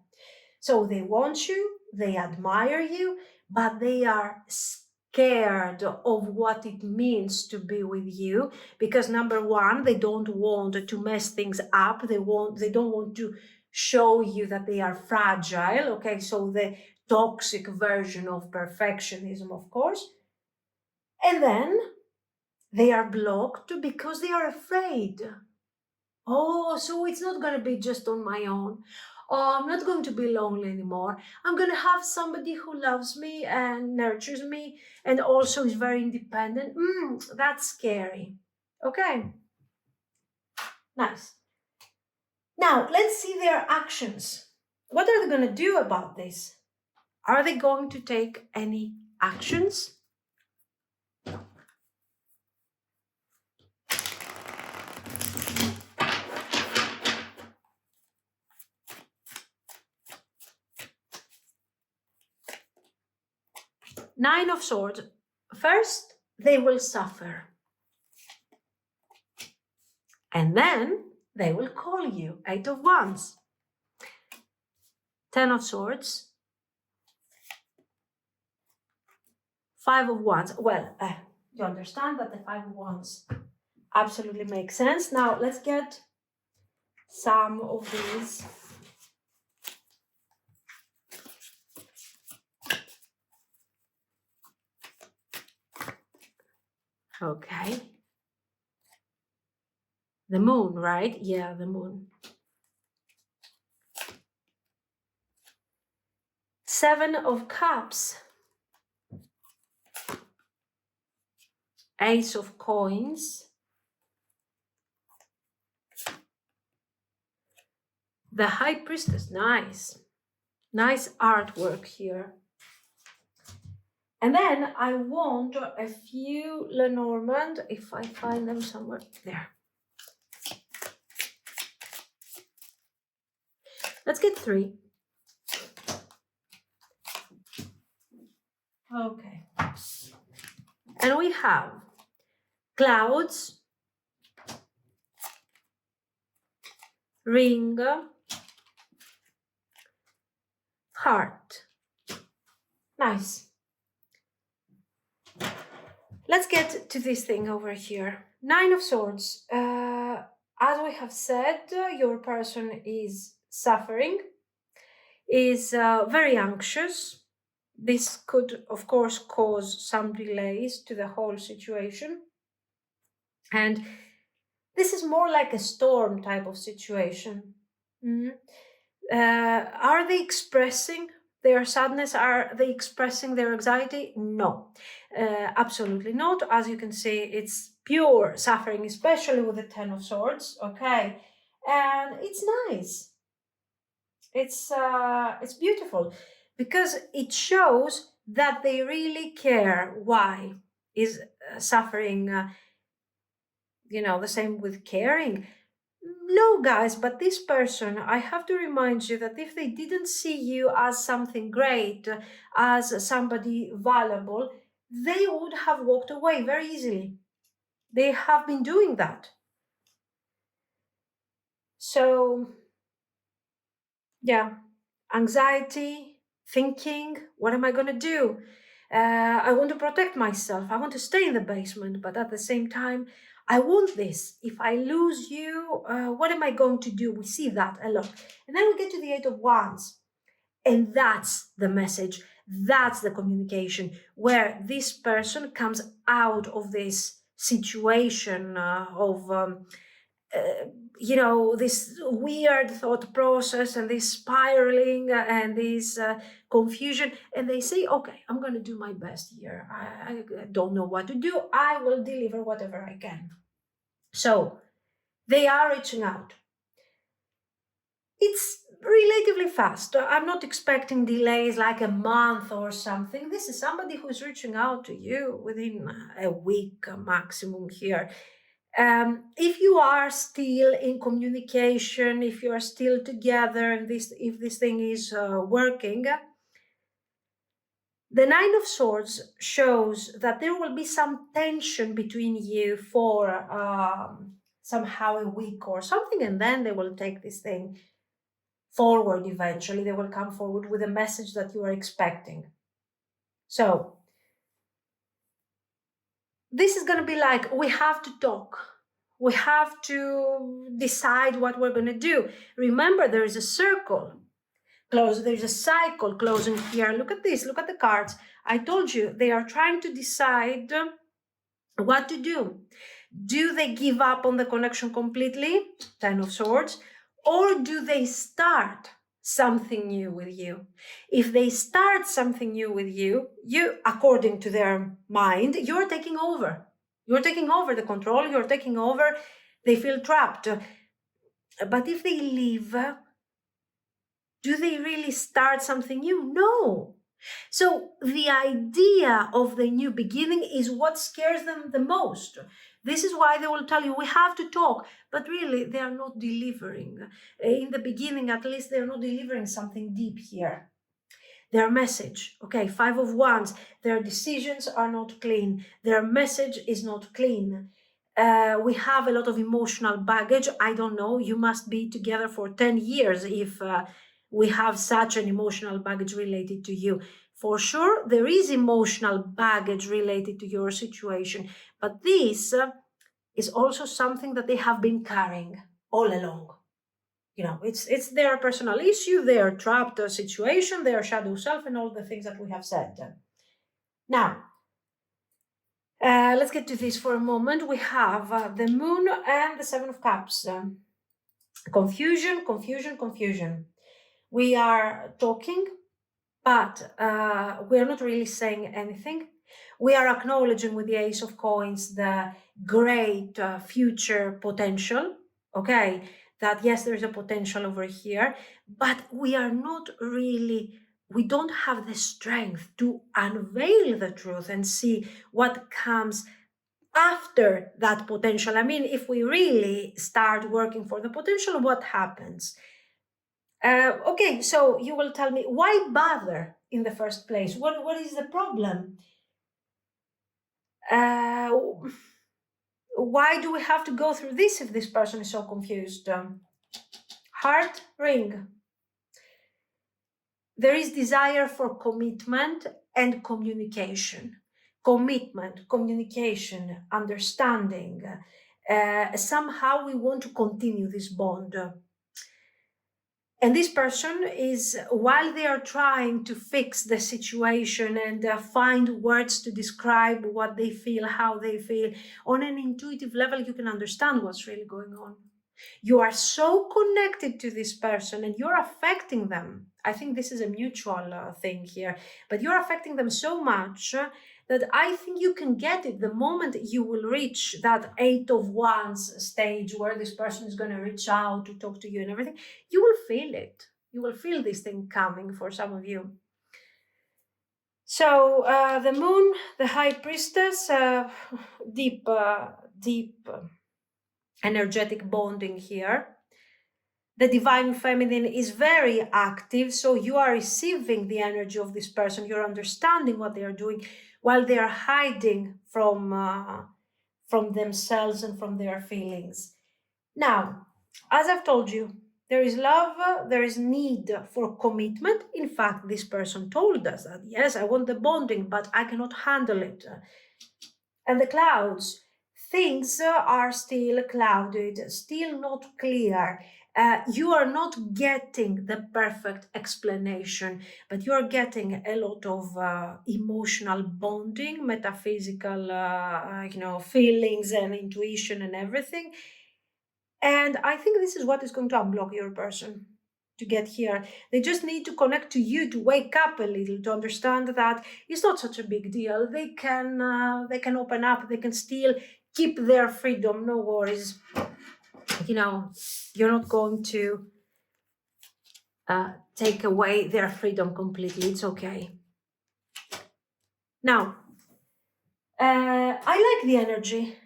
So they want you, they admire you, but they are scared of what it means to be with you, because number one, they don't want to mess things up. They don't want to show you that they are fragile. Okay, so the toxic version of perfectionism, of course. And then they are blocked because they are afraid. Oh, so it's not going to be just on my own. Oh, I'm not going to be lonely anymore. I'm going to have somebody who loves me and nurtures me and also is very independent. That's scary. Okay, nice. Now, let's see their actions. What are they going to do about this? Are they going to take any actions? Nine of Swords. First, they will suffer. And then they will call you. Eight of Wands. Ten of Swords. Five of Wands. Well, you understand that the Five of Wands absolutely makes sense. Now, let's get some of these. Okay. The Moon, right? Yeah, the Moon. Seven of Cups. Ace of Coins. The High Priestess. Nice. Nice artwork here. And then I want a few Lenormand, if I find them somewhere. There. Let's get three. Okay. And we have Clouds, Ring, Heart. Nice. Let's get to this thing over here. Nine of Swords. As we have said, your person is suffering, is very anxious. This could, of course, cause some delays to the whole situation. And this is more like a storm type of situation. Are they expressing their sadness? Are they expressing their anxiety? No, absolutely not. As you can see, it's pure suffering, especially with the Ten of Swords. Okay, and it's nice. It's beautiful because it shows that they really care. Why is suffering? The same with caring. No, guys, but this person, I have to remind you that if they didn't see you as something great, as somebody valuable, they would have walked away very easily. They have been doing that. So, yeah, anxiety, thinking, what am I going to do? I want to protect myself. I want to stay in the basement, but at the same time, I want this. If I lose you, what am I going to do? We see that a lot. And then we get to the Eight of Wands. And that's the message. That's the communication where this person comes out of this situation of this weird thought process and this spiraling and this confusion, and they say, okay, I'm going to do my best here. I don't know what to do. I will deliver whatever I can. So they are reaching out. It's relatively fast. I'm not expecting delays like a month or something. This is somebody who's reaching out to you within a week maximum here. If you are still in communication, if you are still together, and if this thing is working, The Nine of Swords shows that there will be some tension between you for somehow a week or something, and then they will take this thing forward eventually. They will come forward with a message that you are expecting. So this is going to be like, we have to talk. We have to decide what we're going to do. Remember, there is a circle. There's a cycle closing here. Look at this. Look at the cards. I told you they are trying to decide what to do. Do they give up on the connection completely? Ten of Swords. Or do they start something new with you? If they start something new with you, according to their mind, you're taking over. You're taking over the control. You're taking over. They feel trapped. But if they leave, do they really start something new? No. So the idea of the new beginning is what scares them the most. This is why they will tell you, we have to talk, but really they are not delivering. In the beginning, at least, they're not delivering something deep here. Their message, okay, Five of Wands, their decisions are not clean. Their message is not clean. We have a lot of emotional baggage. I don't know, you must be together for 10 years if we have such an emotional baggage related to you. For sure, there is emotional baggage related to your situation, but this is also something that they have been carrying all along. You know, it's their personal issue, their trapped situation, their shadow self, and all the things that we have said. Now, let's get to this for a moment. We have the Moon and the Seven of Cups. Confusion, confusion, confusion. We are talking, but we are not really saying anything. We are acknowledging with the Ace of Coins the great future potential, okay? That yes, there's a potential over here, but we are not really, we don't have the strength to unveil the truth and see what comes after that potential. I mean, if we really start working for the potential, what happens? Okay, so you will tell me, why bother in the first place? What is the problem? Why do we have to go through this if this person is so confused? Heart, ring. There is desire for commitment and communication. Commitment, communication, understanding. Somehow we want to continue this bond. And this person is, while they are trying to fix the situation and find words to describe what they feel, how they feel, on an intuitive level, you can understand what's really going on. You are so connected to this person and you're affecting them. I think this is a mutual thing here, but you're affecting them so much that I think you can get it the moment you will reach that Eight of Wands stage where this person is going to reach out to talk to you and everything. You will feel it. You will feel this thing coming for some of you. So the Moon, the High Priestess, deep energetic bonding here. The Divine Feminine is very active, so you are receiving the energy of this person. You're understanding what they are doing while they are hiding from themselves and from their feelings. Now, as I've told you, there is love, there is need for commitment. In fact, this person told us that, yes, I want the bonding, but I cannot handle it. And the clouds, things are still clouded, still not clear. You are not getting the perfect explanation, but you are getting a lot of emotional bonding, metaphysical, feelings and intuition and everything. And I think this is what is going to unblock your person to get here. They just need to connect to you to wake up a little, to understand that it's not such a big deal. They can open up. They can still keep their freedom. No worries. You're not going to take away their freedom completely. It's okay. Now, I like the energy.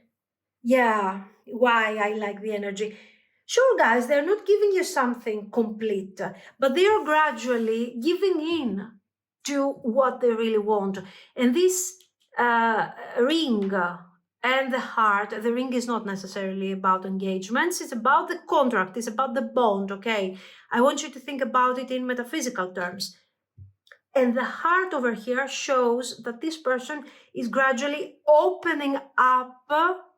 Yeah, why I like the energy. Sure, guys, they're not giving you something complete, but they are gradually giving in. to what they really want. And this ring and the heart, the ring is not necessarily about engagements, it's about the contract, it's about the bond, okay? I want you to think about it in metaphysical terms. And the heart over here shows that this person is gradually opening up,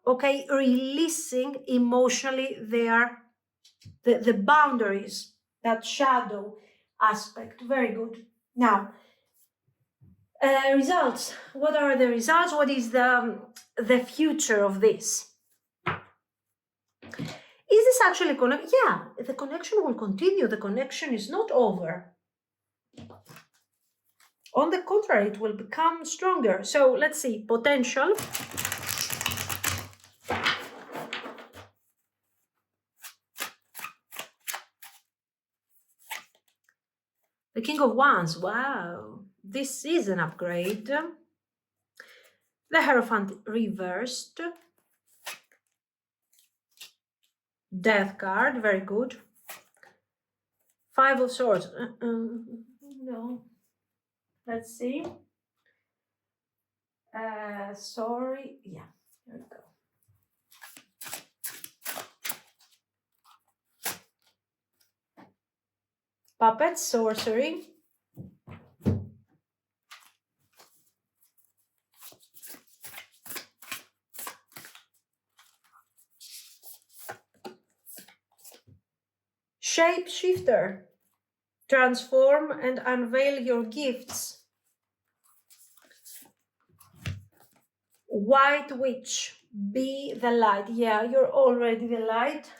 okay, releasing emotionally the boundaries, that shadow aspect. Very good. Now, results. What are the results? What is the future of this? Is this actually connected? Yeah, the connection will continue. The connection is not over. On the contrary, it will become stronger. So let's see, potential. The King of Wands, wow, this is an upgrade. The Hierophant reversed. Death card, very good. Five of Swords, no. Let's see. Sorry, yeah, there we go. Puppet, sorcery. Shapeshifter, transform and unveil your gifts. White Witch, be the light. Yeah, you're already the light.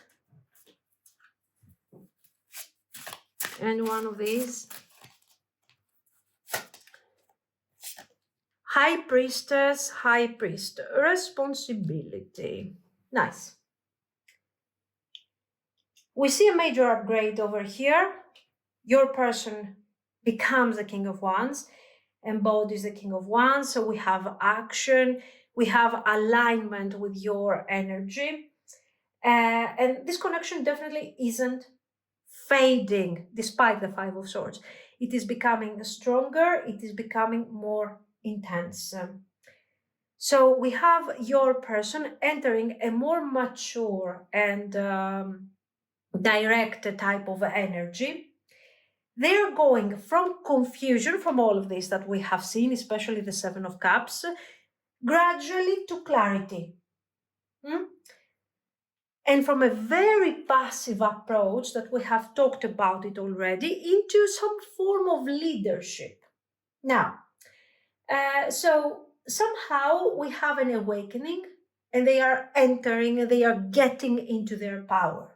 And one of these. High Priestess, High Priest, responsibility. Nice. We see a major upgrade over here. Your person becomes the King of Wands, embodies the King of Wands. So we have action, we have alignment with your energy. And this connection definitely isn't fading despite the Five of Swords. It is becoming stronger, it is becoming more intense. So we have your person entering a more mature and direct type of energy. They're going from confusion, from all of this that we have seen, especially the Seven of Cups, gradually to clarity. And from a very passive approach that we have talked about it already, into some form of leadership. Now, so somehow we have an awakening and they are entering, they are getting into their power.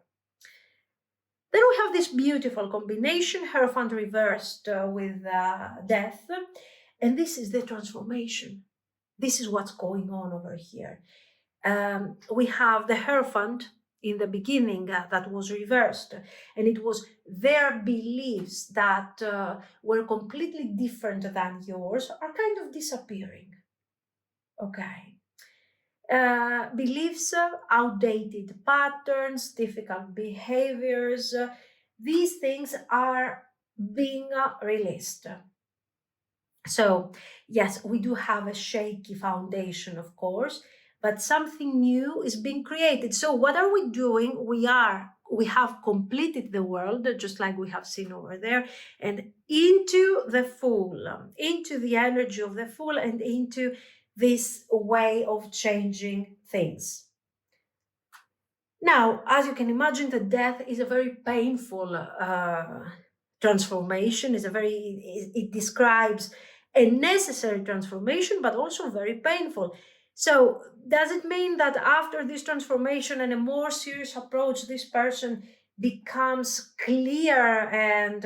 Then we have this beautiful combination, Hierophant reversed with death, and this is the transformation. This is what's going on over here. We have the Hierophant in the beginning that was reversed, and it was their beliefs that were completely different than yours are kind of disappearing. Okay. Beliefs, outdated patterns, difficult behaviors, these things are being released. So, yes, we do have a shaky foundation, of course, but something new is being created. So, what are we doing? We have completed the world, just like we have seen over there, and into the Fool, into the energy of the Fool, and into this way of changing things. Now, as you can imagine, the death is a very painful transformation. It describes a necessary transformation, but also very painful. So, does it mean that after this transformation and a more serious approach, this person becomes clear and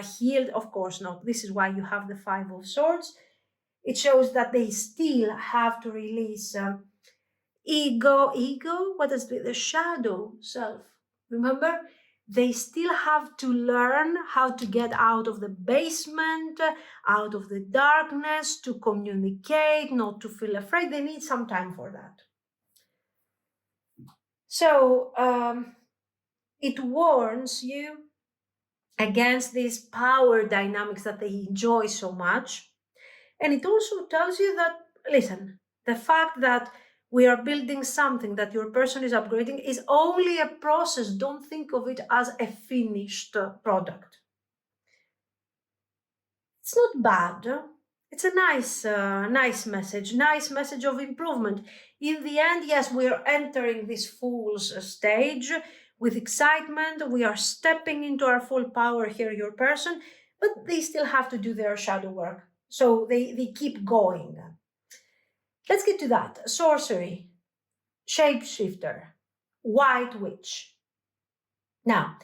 healed? Of course not. This is why you have the Five of Swords. It shows that they still have to release ego, what is the shadow self? Remember, they still have to learn how to get out of the basement, out of the darkness, to communicate, not to feel afraid. They need some time for that. So it warns you against these power dynamics that they enjoy so much. And it also tells you that, listen, the fact that we are building something that your person is upgrading is only a process. Don't think of it as a finished product. It's not bad. It's a nice message of improvement. In the end, yes, we are entering this fool's stage with excitement. We are stepping into our full power here, your person, but they still have to do their shadow work. So they keep going. Let's get to that. Sorcery, shapeshifter, white witch. Now,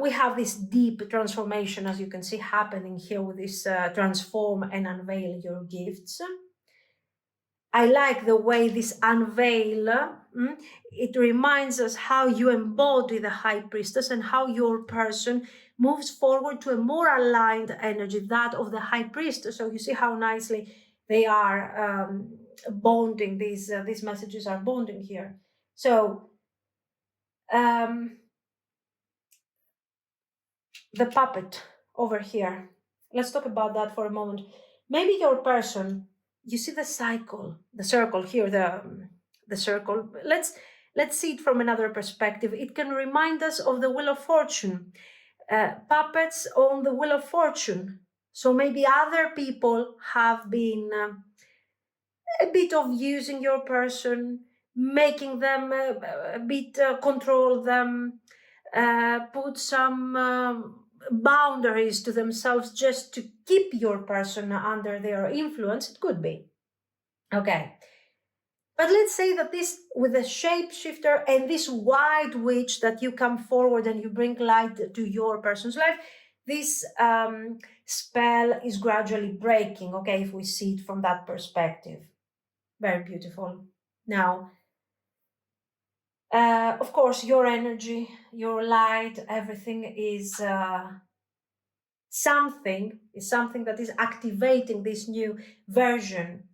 we have this deep transformation, as you can see, happening here with this transform and unveil your gifts. I like the way this unveil, it reminds us how you embody the high priestess and how your person moves forward to a more aligned energy, that of the high priestess. So you see how nicely they are bonding, these messages are bonding here. So the puppet over here. Let's talk about that for a moment. Maybe your person, you see the cycle, the circle here, the circle. Let's see it from another perspective. It can remind us of the Wheel of Fortune. Puppets on the Wheel of Fortune. So maybe other people have been a bit of using your person, making them a bit control them, put some boundaries to themselves just to keep your person under their influence. It could be. Okay. But let's say that this, with the shapeshifter and this white witch that you come forward and you bring light to your person's life, this spell is gradually breaking, okay, if we see it from that perspective. Very beautiful. Now, of course, your energy, your light, everything is something that is activating this new version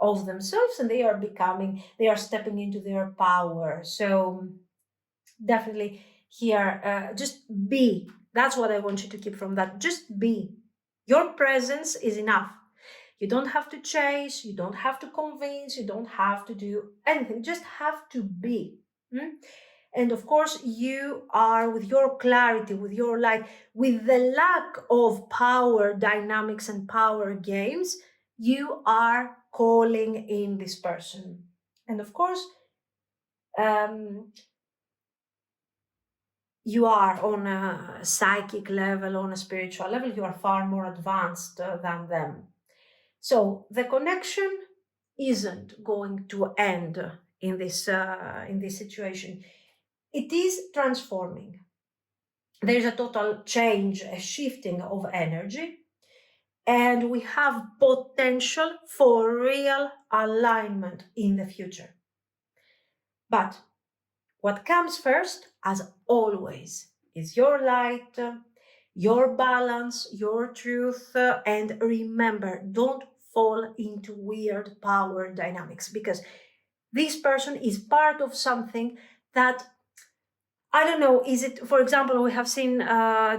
of themselves, and they are stepping into their power. So definitely here, just be. That's what I want you to keep from that. Just be. Your presence is enough. You don't have to chase, you don't have to convince, you don't have to do anything, just have to be. And of course, you are with your clarity, with your light, with the lack of power dynamics and power games, you are calling in this person. And of course, you are on a psychic level, on a spiritual level, you are far more advanced than them. So the connection isn't going to end in this situation. It is transforming. There's a total change, a shifting of energy, and we have potential for real alignment in the future. But what comes first, as always, is your light, your balance, your truth, and remember, don't fall into weird power dynamics, because this person is part of something that, I don't know, is it, for example, we have seen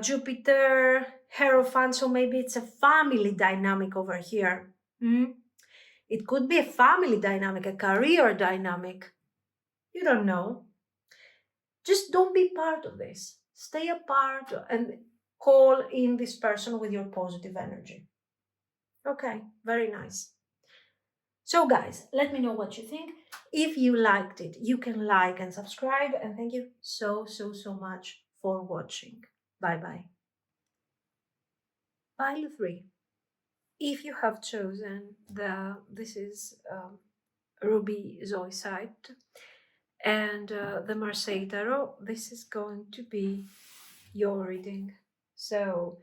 Jupiter, Hierophant, so maybe it's a family dynamic over here. It could be a family dynamic, a career dynamic. You don't know. Just don't be part of this. Stay apart and call in this person with your positive energy. Okay, very nice. So guys, let me know what you think. If you liked it, you can like and subscribe, and thank you so much for watching. Bye bye. Pile 3. If you have chosen this is Ruby Zoisite and the Marseille tarot, this is going to be your reading. So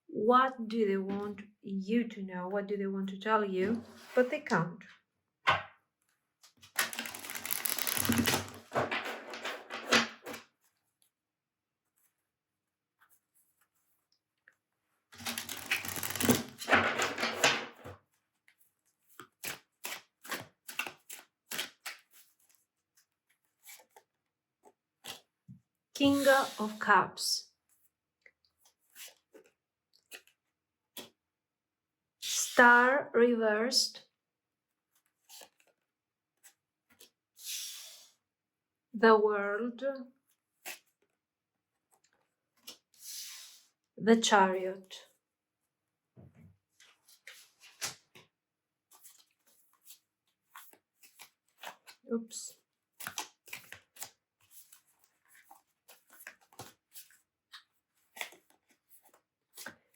what do they want you to know? What do they want to tell you? But they can't. King of Cups, Star reversed, the World, the Chariot. Oops.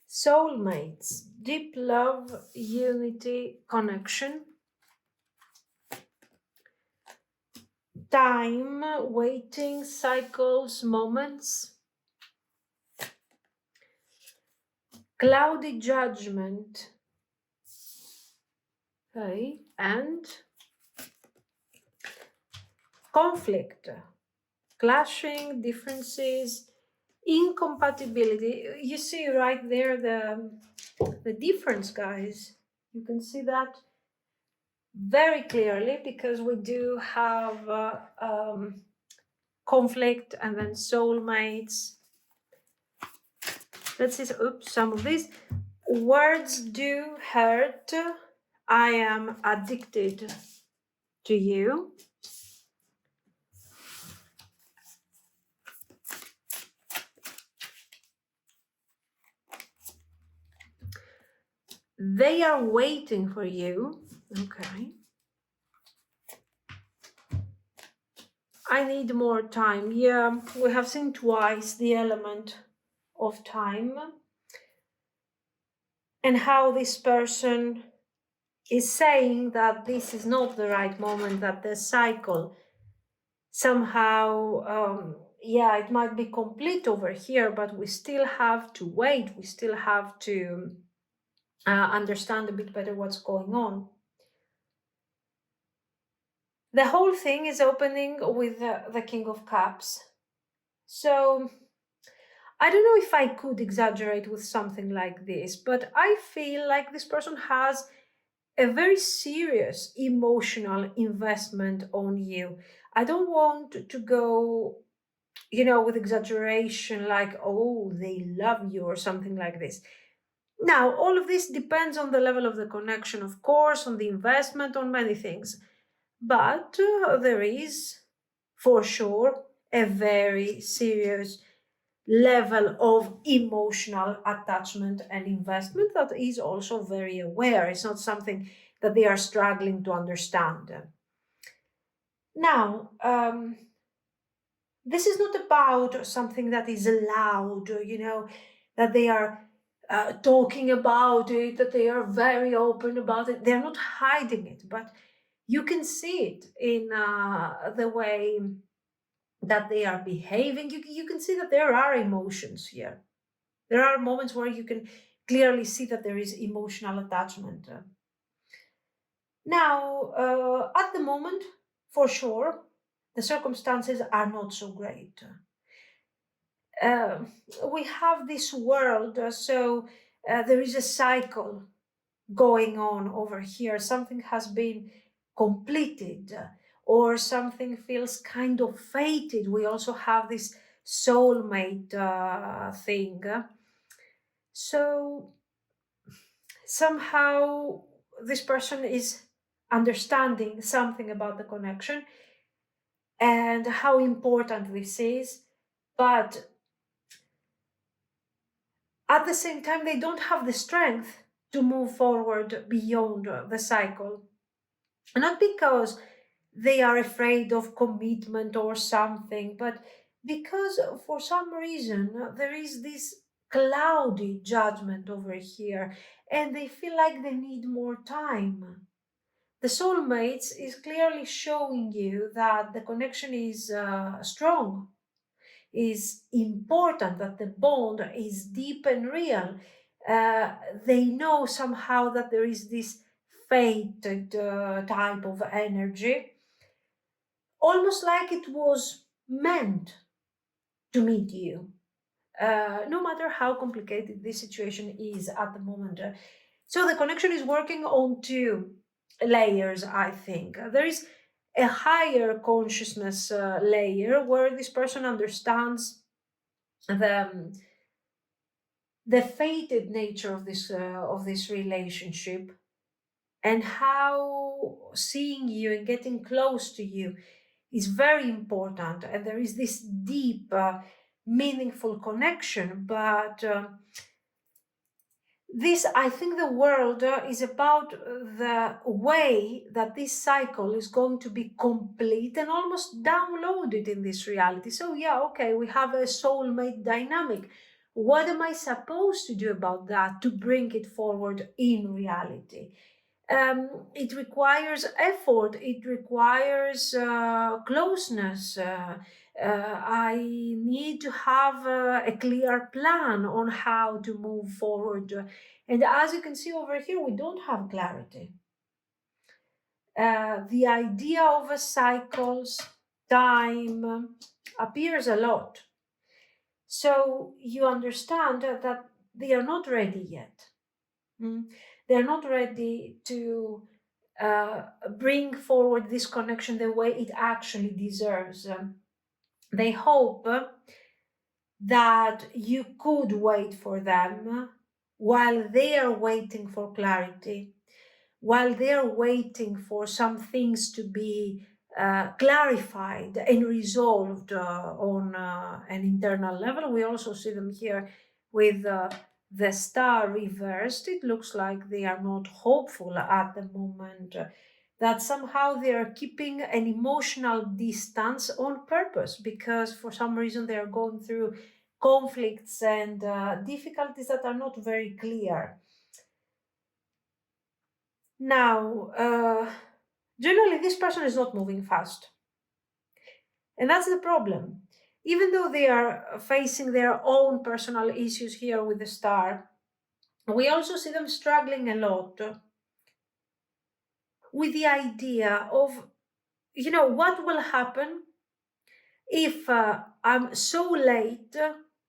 Soulmates, deep love, unity, connection. Time, waiting, cycles, moments. Cloudy judgment. Okay, and conflict, clashing, differences, incompatibility. You see right there the difference, guys. You can see that very clearly because we do have conflict and then soulmates. Let's see. Oops, some of these words do hurt. I am addicted to you. They are waiting for you. Okay. I need more time. Yeah, we have seen twice the element of time and how this person is saying that this is not the right moment, that the cycle somehow, yeah, it might be complete over here, but we still have to wait. We still have to understand a bit better what's going on. The whole thing is opening with the King of Cups. So I don't know if I could exaggerate with something like this, but I feel like this person has a very serious emotional investment on you. I don't want to go, with exaggeration like, oh, they love you or something like this. Now, all of this depends on the level of the connection, of course, on the investment, on many things. But there is, for sure, a very serious level of emotional attachment and investment that is also very aware. It's not something that they are struggling to understand. Now, this is not about something that is loud, that they are talking about it, that they are very open about it. They're not hiding it, but you can see it in the way that they are behaving. You can see that there are emotions here. There are moments where you can clearly see that there is emotional attachment. Now, at the moment, for sure, the circumstances are not so great. Uh, we have this world, so there is a cycle going on over here. Something has been completed, or something feels kind of fated. We also have this soulmate thing. So somehow this person is understanding something about the connection and how important this is, but at the same time they don't have the strength to move forward beyond the cycle. Not because they are afraid of commitment or something, but because for some reason there is this cloudy judgment over here and they feel like they need more time. The soulmates is clearly showing you that the connection is strong, is important, that the bond is deep and real. Uh, they know somehow that there is this fated type of energy, almost like it was meant to meet you. No matter how complicated this situation is at the moment. So the connection is working on two layers, I think. There is a higher consciousness layer where this person understands the fated nature of this relationship, and how seeing you and getting close to you is very important, and there is this deep meaningful connection. But this, I think the world is about the way that this cycle is going to be complete and almost downloaded in this reality. So yeah, okay, we have a soulmate dynamic. What am I supposed to do about that to bring it forward in reality? It requires effort, it requires closeness. I need to have a clear plan on how to move forward. And as you can see over here, we don't have clarity. The idea of a cycles, time appears a lot. So you understand that they are not ready yet. They're not ready to bring forward this connection the way it actually deserves. They hope that you could wait for them while they are waiting for clarity, while they're waiting for some things to be clarified and resolved on an internal level. We also see them here with the star reversed. It looks like they are not hopeful at the moment, that somehow they are keeping an emotional distance on purpose, because for some reason they are going through conflicts and difficulties that are not very clear. Now, generally, this person is not moving fast. And that's the problem. Even though they are facing their own personal issues here with the star, we also see them struggling a lot with the idea of, what will happen if I'm so late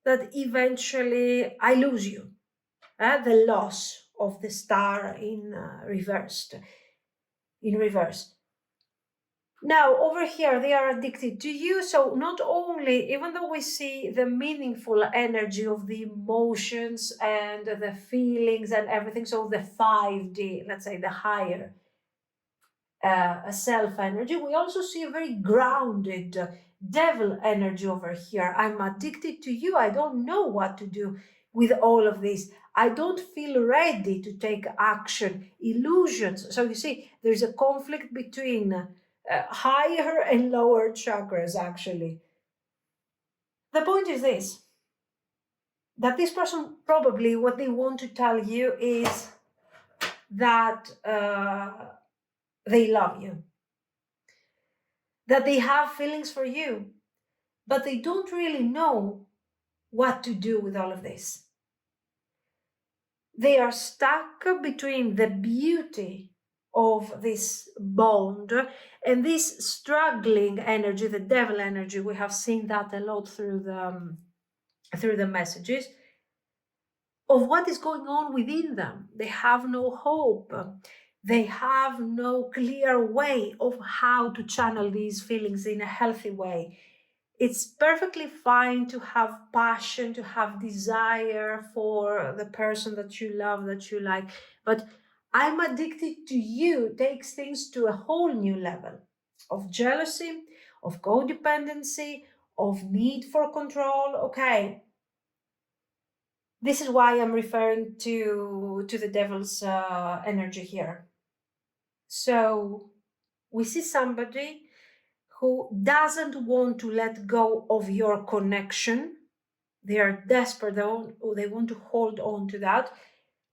that eventually I lose you. The loss of the star in reversed. In reverse. Now, over here, they are addicted to you. So not only, even though we see the meaningful energy of the emotions and the feelings and everything, so the 5D, let's say the higher self energy, we also see a very grounded devil energy over here. I'm addicted to you. I don't know what to do with all of this. I don't feel ready to take action. Illusions. So you see, there's a conflict between higher and lower chakras, actually. The point is this, that this person probably what they want to tell you is that they love you, that they have feelings for you, but they don't really know what to do with all of this. They are stuck between the beauty of this bond and this struggling energy, the devil energy. We have seen that a lot through the messages of what is going on within them. They have no hope. They have no clear way of how to channel these feelings in a healthy way. It's perfectly fine to have passion, to have desire for the person that you love, that you like, but I'm addicted to you takes things to a whole new level of jealousy, of codependency, of need for control. Okay, this is why I'm referring to the devil's energy here. So we see somebody who doesn't want to let go of your connection. They are desperate, they want to hold on to that.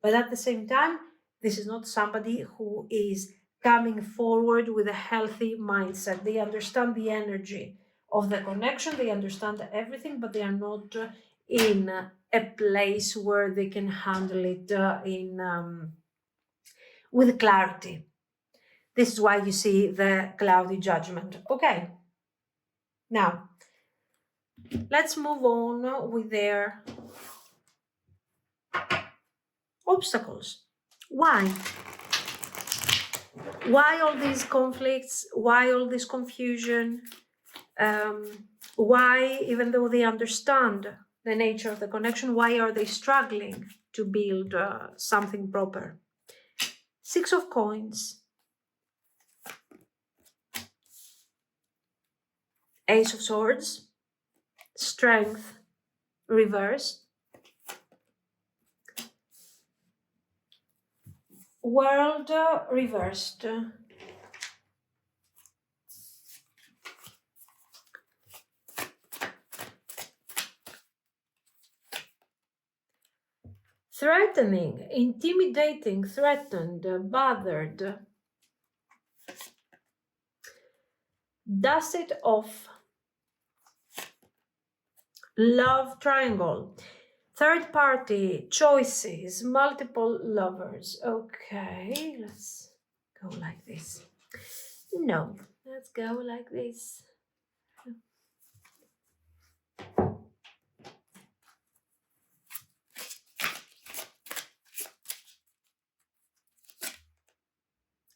But at the same time, this is not somebody who is coming forward with a healthy mindset. They understand the energy of the connection, they understand everything, but they are not in a place where they can handle it with clarity. This is why you see the cloudy judgment. Okay, now let's move on with their obstacles. Why? Why all these conflicts? Why all this confusion? Why, even though they understand the nature of the connection, why are they struggling to build something proper? Six of Coins, Ace of Swords, Strength reversed, World reversed, threatening, intimidating, threatened, bothered, dust it off, love triangle, third party, choices, multiple lovers. Okay, let's go like this. No, let's go like this.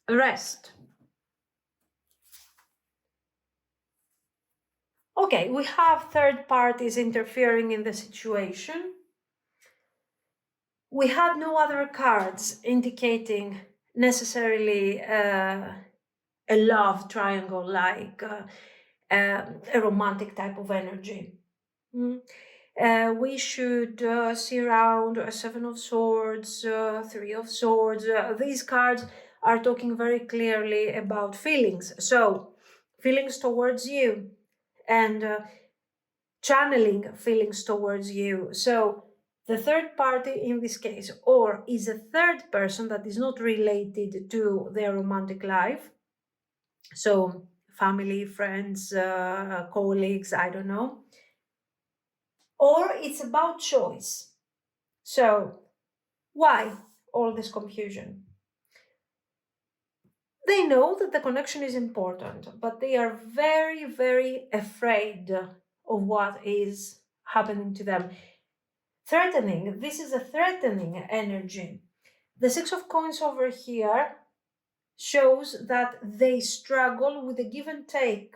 Rest. Okay, we have third parties interfering in the situation. We had no other cards indicating necessarily a love triangle like a romantic type of energy. We should see around a Seven of Swords, Three of Swords. These cards are talking very clearly about feelings. So, feelings towards you and channeling feelings towards you. So, the third party in this case, or is a third person that is not related to their romantic life. So, family, friends, colleagues, I don't know. Or it's about choice. So, why all this confusion? They know that the connection is important, but they are very, very afraid of what is happening to them. Threatening, this is a threatening energy. The Six of Coins over here shows that they struggle with the give and take.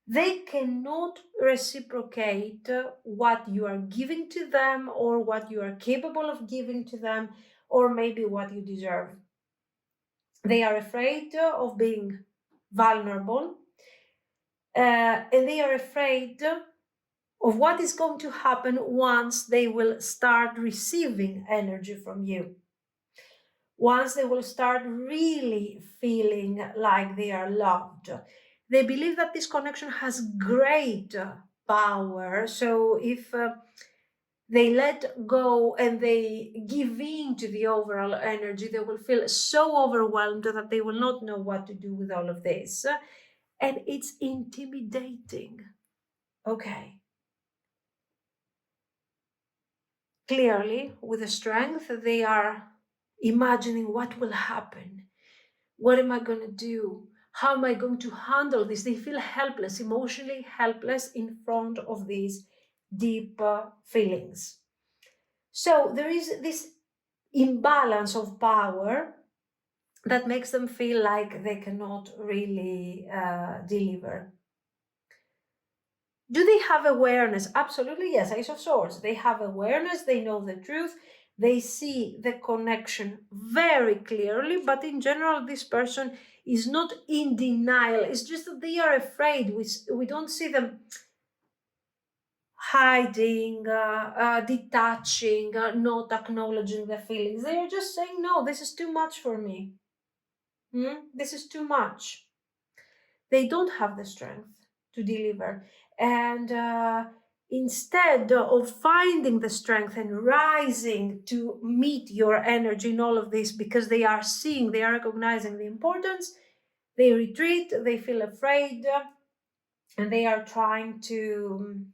They cannot reciprocate what you are giving to them or what you are capable of giving to them or maybe what you deserve. They are afraid of being vulnerable and they are afraid of what is going to happen once they will start receiving energy from you. Once they will start really feeling like they are loved. They believe that this connection has great power. So if they let go and they give in to the overall energy, they will feel so overwhelmed that they will not know what to do with all of this. And it's intimidating. Okay. Clearly, with the strength, they are imagining what will happen. What am I going to do? How am I going to handle this? They feel helpless, emotionally helpless in front of these deep feelings. So there is this imbalance of power that makes them feel like they cannot really deliver. Do they have awareness? Absolutely, yes. Ace of Swords. They have awareness, they know the truth, they see the connection very clearly, but in general, this person is not in denial. It's just that they are afraid. We don't see them hiding, detaching, not acknowledging the feelings. They are just saying, no, this is too much for me. This is too much. They don't have the strength to deliver. And instead of finding the strength and rising to meet your energy in all of this, because they are seeing, they are recognizing the importance, they retreat, they feel afraid, and they are trying to,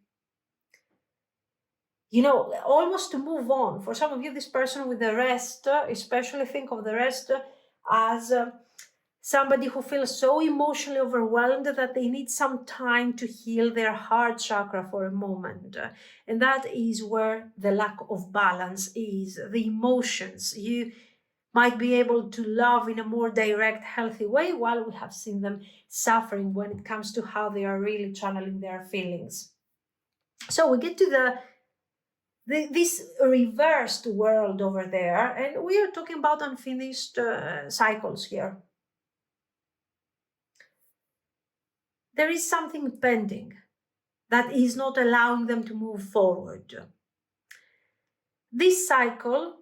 almost to move on. For some of you, this person with the rest, especially think of the rest as somebody who feels so emotionally overwhelmed that they need some time to heal their heart chakra for a moment. And that is where the lack of balance is, the emotions. might be able to love in a more direct, healthy way, while we have seen them suffering when it comes to how they are really channeling their feelings. So we get to this reversed world over there, and we are talking about unfinished cycles here. There is something pending that is not allowing them to move forward. This cycle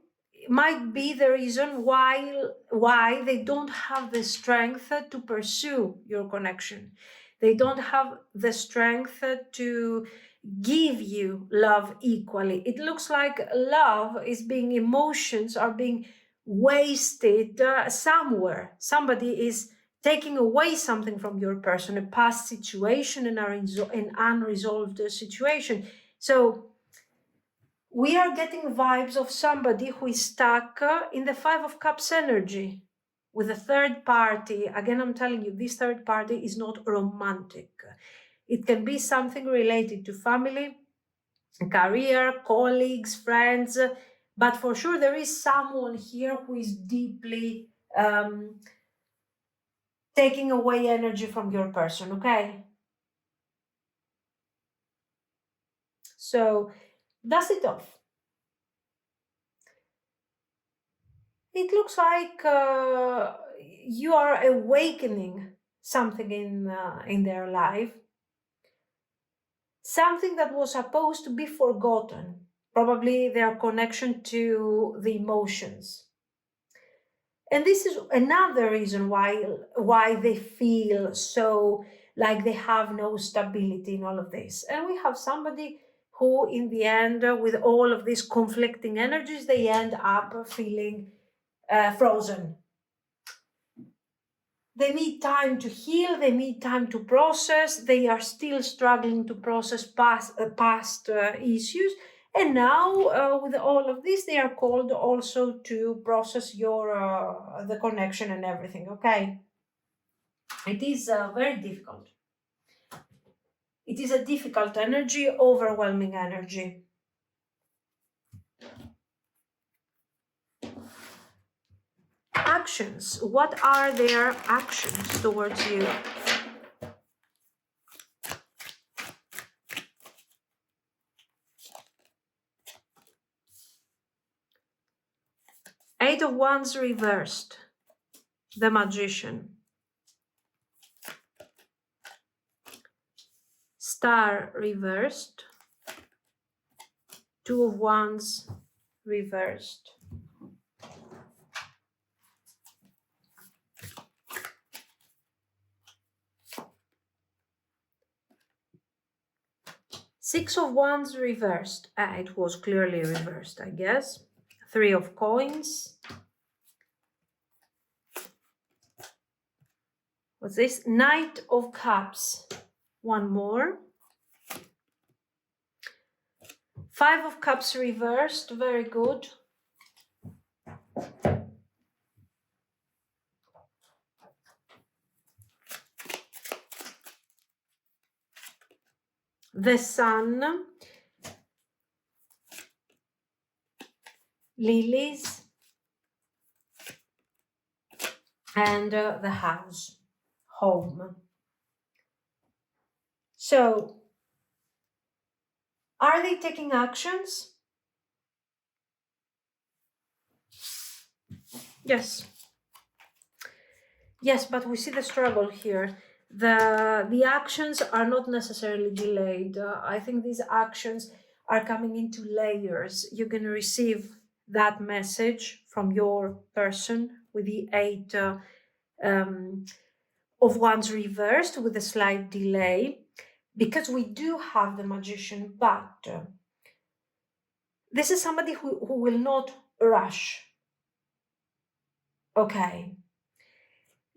might be the reason why they don't have the strength to pursue your connection. They don't have the strength to give you love equally. It looks like love is being, emotions are being wasted somewhere. Somebody is taking away something from your person, a past situation, an unresolved situation. So we are getting vibes of somebody who is stuck in the Five of Cups energy with a third party. Again, I'm telling you, this third party is not romantic. It can be something related to family, career, colleagues, friends, but for sure there is someone here who is deeply taking away energy from your person, okay? So dust it off. It looks like you are awakening something in their life, something that was supposed to be forgotten, probably their connection to the emotions. And this is another reason why they feel so like they have no stability in all of this. And we have somebody who, in the end, with all of these conflicting energies, they end up feeling frozen. They need time to heal, they need time to process, they are still struggling to process past issues. And now, with all of this, they are called also to process the connection and everything, okay? It is very difficult. It is a difficult energy, overwhelming energy. Actions. What are their actions towards you? Eight of Wands reversed. The Magician. Star reversed. Two of Wands reversed. Six of Wands reversed. It was clearly reversed, I guess. Three of Coins. What's this? Knight of Cups. One more. Five of Cups reversed. Very good. The Sun. Lilies. And the House. Home. So, are they taking actions? Yes. Yes, but we see the struggle here. The actions are not necessarily delayed. I think these actions are coming into layers. You're going to receive that message from your person with the Eight of Wands reversed with a slight delay, because we do have the Magician, but this is somebody who will not rush. Okay.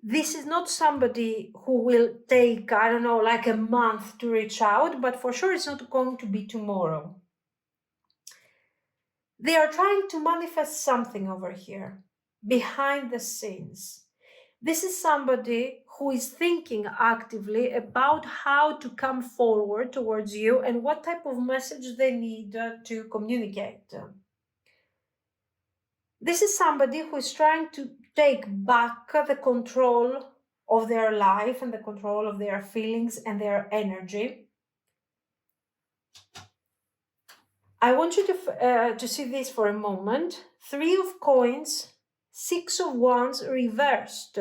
This is not somebody who will take, I don't know, like a month to reach out, but for sure it's not going to be tomorrow. They are trying to manifest something over here, behind the scenes. This is somebody who is thinking actively about how to come forward towards you and what type of message they need to communicate. This is somebody who is trying to take back the control of their life and the control of their feelings and their energy. I want you to see this for a moment. 3 of coins, 6 of wands reversed.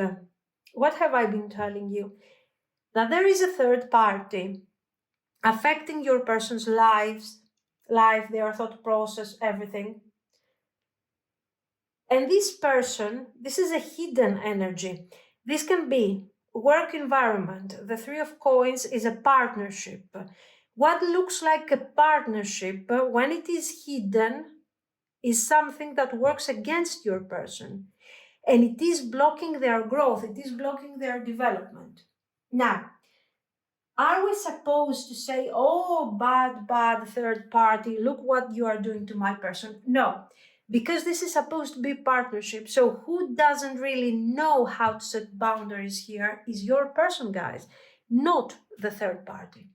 What have I been telling you? That there is a third party affecting your person's life, their thought process, everything. And this person, this is a hidden energy. This can be work environment. The 3 of coins is a partnership. What looks like a partnership when it is hidden is something that works against your person. And it is blocking their growth. It is blocking their development. Now, are we supposed to say, oh, bad third party, look what you are doing to my person? No, because this is supposed to be partnership. So who doesn't really know how to set boundaries here is your person, guys, not the third party.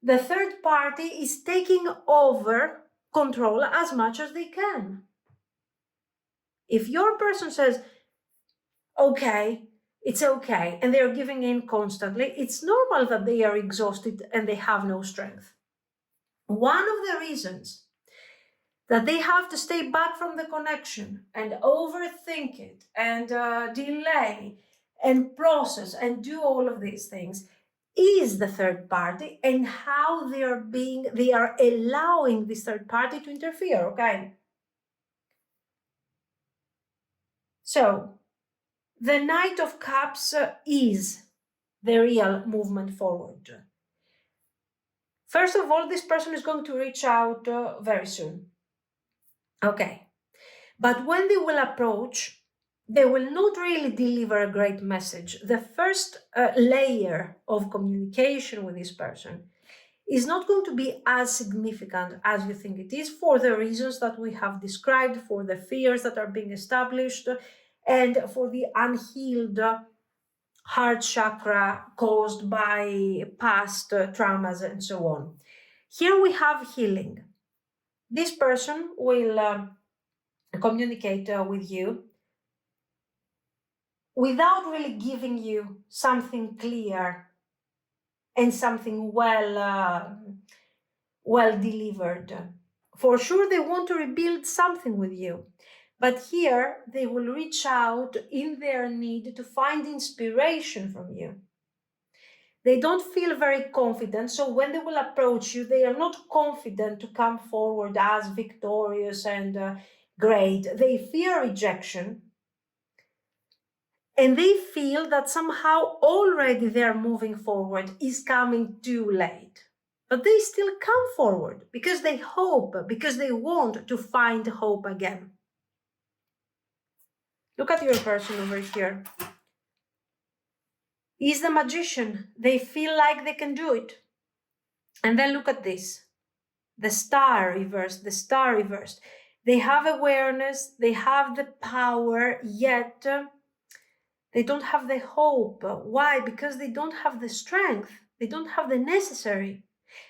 The third party is taking over control as much as they can. If your person says, okay, it's okay, and they're giving in constantly, it's normal that they are exhausted and they have no strength. One of the reasons that they have to stay back from the connection and overthink it and delay and process and do all of these things is the third party and how they are allowing this third party to interfere, okay? So, the Knight of Cups is the real movement forward. First of all, this person is going to reach out very soon. Okay. But when they will approach, they will not really deliver a great message. The first layer of communication with this person is not going to be as significant as you think it is for the reasons that we have described, for the fears that are being established, and for the unhealed heart chakra caused by past traumas and so on. Here we have healing. This person will communicate with you without really giving you something clear and something well delivered. For sure, they want to rebuild something with you. But here, they will reach out in their need to find inspiration from you. They don't feel very confident, so when they will approach you, they are not confident to come forward as victorious and great. They fear rejection, and they feel that somehow already their moving forward is coming too late. But they still come forward because they hope, because they want to find hope again. Look at your person over here. He's the magician. They feel like they can do it. And then look at this. The star reversed, the star reversed. They have awareness, they have the power, yet they don't have the hope. Why? Because they don't have the strength. They don't have the necessary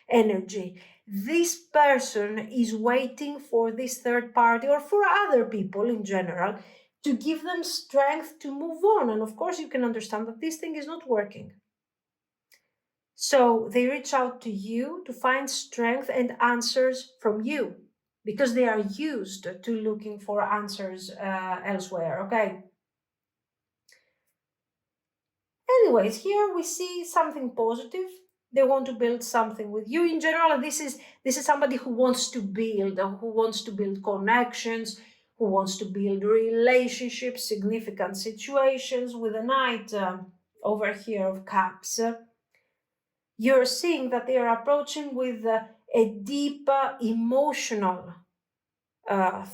energy. This person is waiting for this third party or for other people in general to give them strength to move on. And of course, you can understand that this thing is not working. So they reach out to you to find strength and answers from you because they are used to looking for answers elsewhere, okay? Anyways, here we see something positive. They want to build something with you. In general, this is somebody who wants to build connections, who wants to build relationships, significant situations. With the Knight over here of Cups, you're seeing that they are approaching with a deep emotional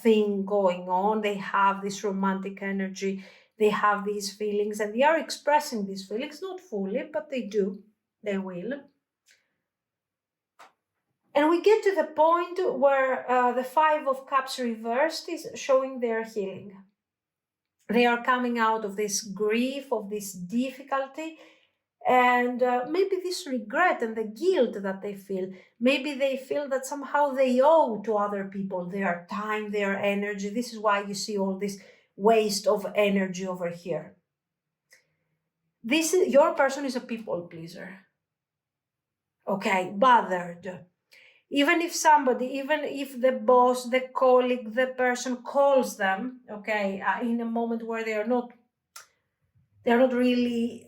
thing going on. They have this romantic energy. They have these feelings and they are expressing these feelings, not fully, but they do. They will. And we get to the point where the Five of Cups reversed is showing their healing. They are coming out of this grief, of this difficulty, And maybe this regret and the guilt that they feel, maybe they feel that somehow they owe to other people their time, their energy. This is why you see all this waste of energy over here. Your person is a people pleaser. Okay, bothered. Even if somebody, even if the boss, the colleague, the person calls them, okay, in a moment where they're not really,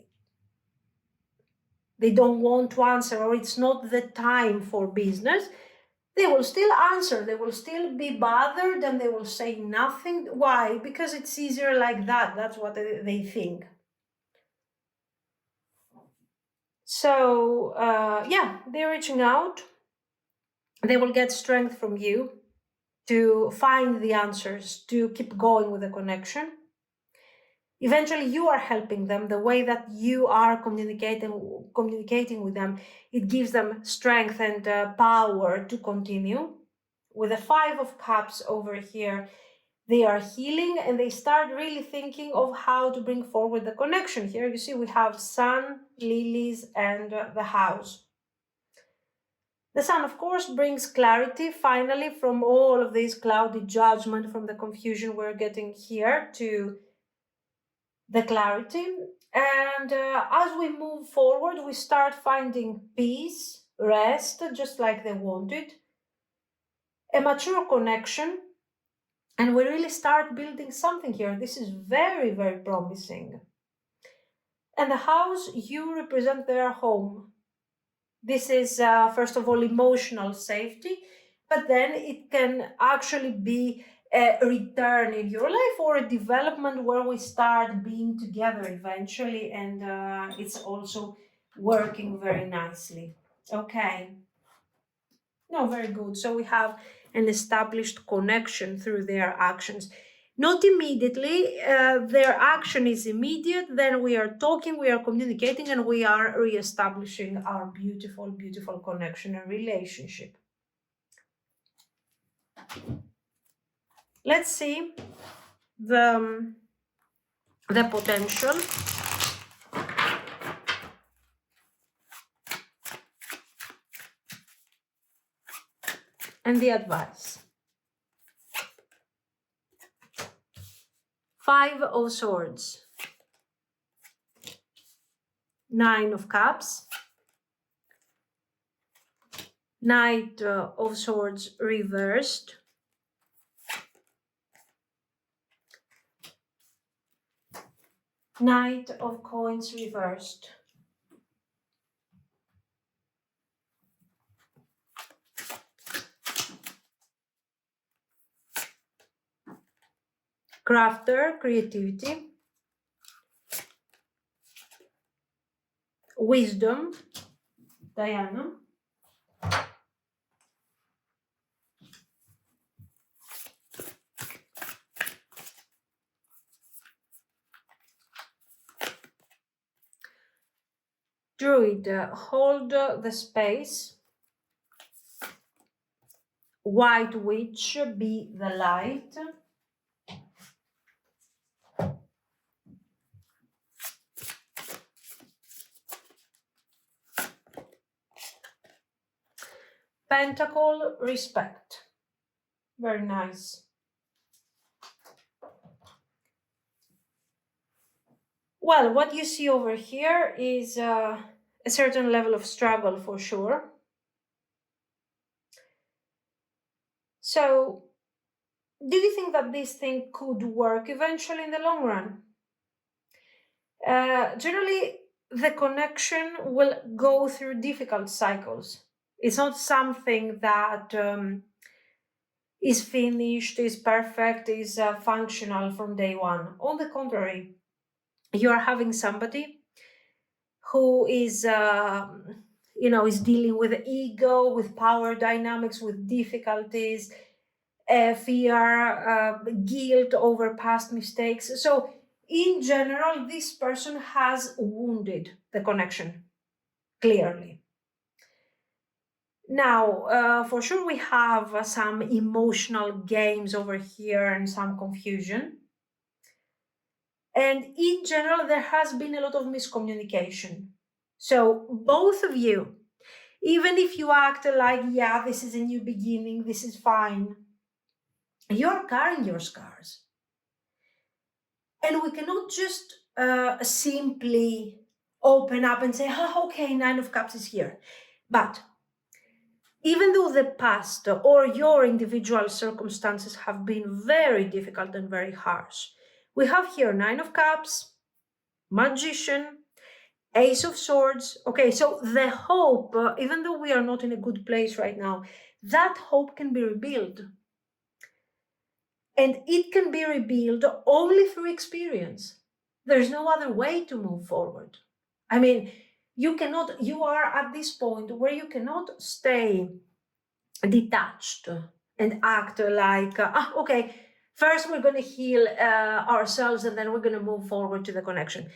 they don't want to answer, or it's not the time for business, they will still answer. They will still be bothered and they will say nothing. Why? Because it's easier like that. That's what they think. So, yeah, they're reaching out. They will get strength from you to find the answers, to keep going with the connection. Eventually, you are helping them. The way that you are communicating with them, it gives them strength and power to continue. With the Five of Cups over here, they are healing and they start really thinking of how to bring forward the connection. Here you see we have sun, lilies, and the house. The sun, of course, brings clarity finally from all of this cloudy judgment, from the confusion we're getting here to the clarity. And as we move forward, we start finding peace, rest, just like they wanted, a mature connection, and we really start building something here. This is very, very promising. And the house, you represent their home. This is, first of all, emotional safety, but then it can actually be a return in your life or a development where we start being together eventually, and it's also working very nicely. Okay. No, very good. So we have an established connection through their actions. Not immediately, their action is immediate, then we are talking, we are communicating, and we are re-establishing our beautiful, beautiful connection and relationship. Let's see the potential. And the advice. Five of Swords. Nine of Cups. Knight of Swords reversed. Knight of Coins reversed. Crafter, creativity. Wisdom, Diana. Druid, hold the space. White Witch, be the light. Pentacle, respect. Very nice. Well, what you see over here is a certain level of struggle for sure. So, do you think that this thing could work eventually in the long run? Generally, the connection will go through difficult cycles. It's not something that is finished, is perfect, is functional from day one. On the contrary, you are having somebody who is, is dealing with ego, with power dynamics, with difficulties, fear, guilt over past mistakes. So, in general, this person has wounded the connection clearly. Now, for sure, we have some emotional games over here and some confusion. And in general, there has been a lot of miscommunication. So both of you, even if you act like, yeah, this is a new beginning, this is fine, you're carrying your scars. And we cannot just simply open up and say, oh, okay, Nine of Cups is here. But even though the past or your individual circumstances have been very difficult and very harsh, we have here Nine of Cups, Magician, Ace of Swords. Okay, so the hope, even though we are not in a good place right now, that hope can be rebuilt. And it can be rebuilt only through experience. There's no other way to move forward. I mean, you are at this point where you cannot stay detached and act like, okay, first we're going to heal ourselves and then we're going to move forward to the connection.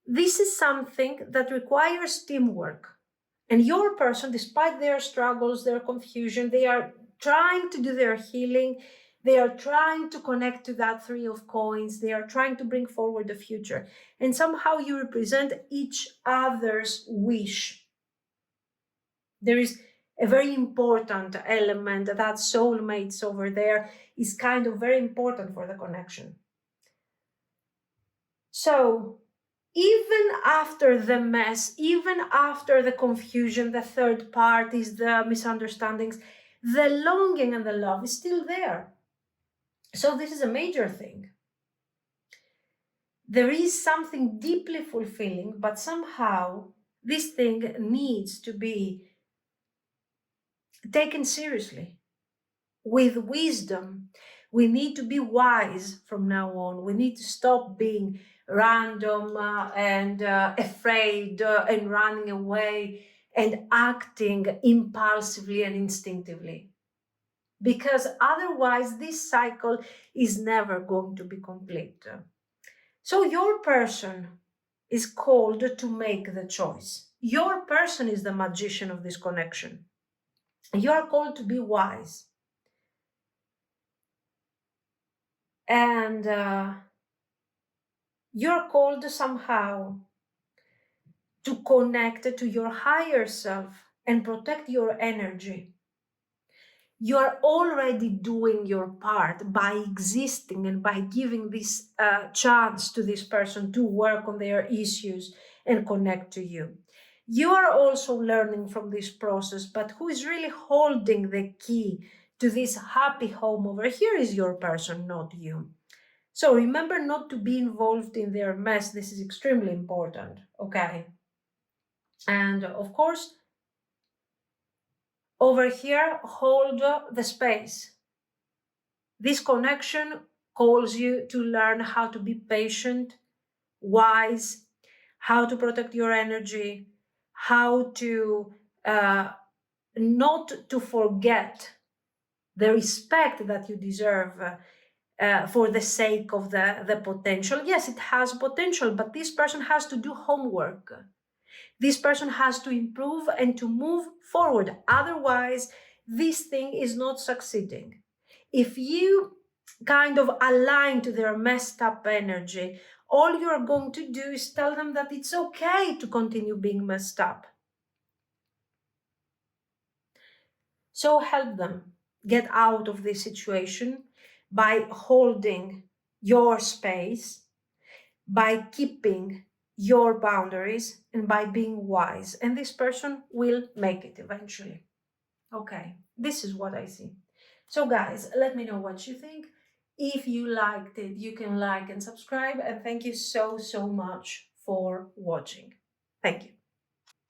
This is something that requires teamwork. And your person, despite their struggles, their confusion, they are trying to do their healing. They are trying to connect to that Three of Coins. They are trying to bring forward the future. And somehow you represent each other's wish. There is a very important element that soulmates over there is kind of very important for the connection. So even after the mess, even after the confusion, the third parties, the misunderstandings, the longing and the love is still there. So this is a major thing. There is something deeply fulfilling, but somehow this thing needs to be taken seriously with wisdom. We need to be wise from now on. We need to stop being random and afraid and running away and acting impulsively and instinctively. Because otherwise, this cycle is never going to be complete. So, your person is called to make the choice. Your person is the magician of this connection. You are called to be wise. And you're called somehow to connect to your higher self and protect your energy. You are already doing your part by existing and by giving this chance to this person to work on their issues and connect to you. You are also learning from this process, but who is really holding the key to this happy home over here is your person, not you. So remember not to be involved in their mess. This is extremely important, okay? And of course, over here, hold the space. This connection calls you to learn how to be patient, wise, how to protect your energy, how to not to forget the respect that you deserve for the sake of the potential. Yes, it has potential, but this person has to do homework. This person has to improve and to move forward. Otherwise, this thing is not succeeding. If you kind of align to their messed up energy, all you're going to do is tell them that it's okay to continue being messed up. So help them get out of this situation by holding your space, by keeping your boundaries, and by being wise. And this person will make it eventually. Okay, this is what I see. So guys, let me know what you think. If you liked it, you can like and subscribe. And thank you so much for watching. Thank you.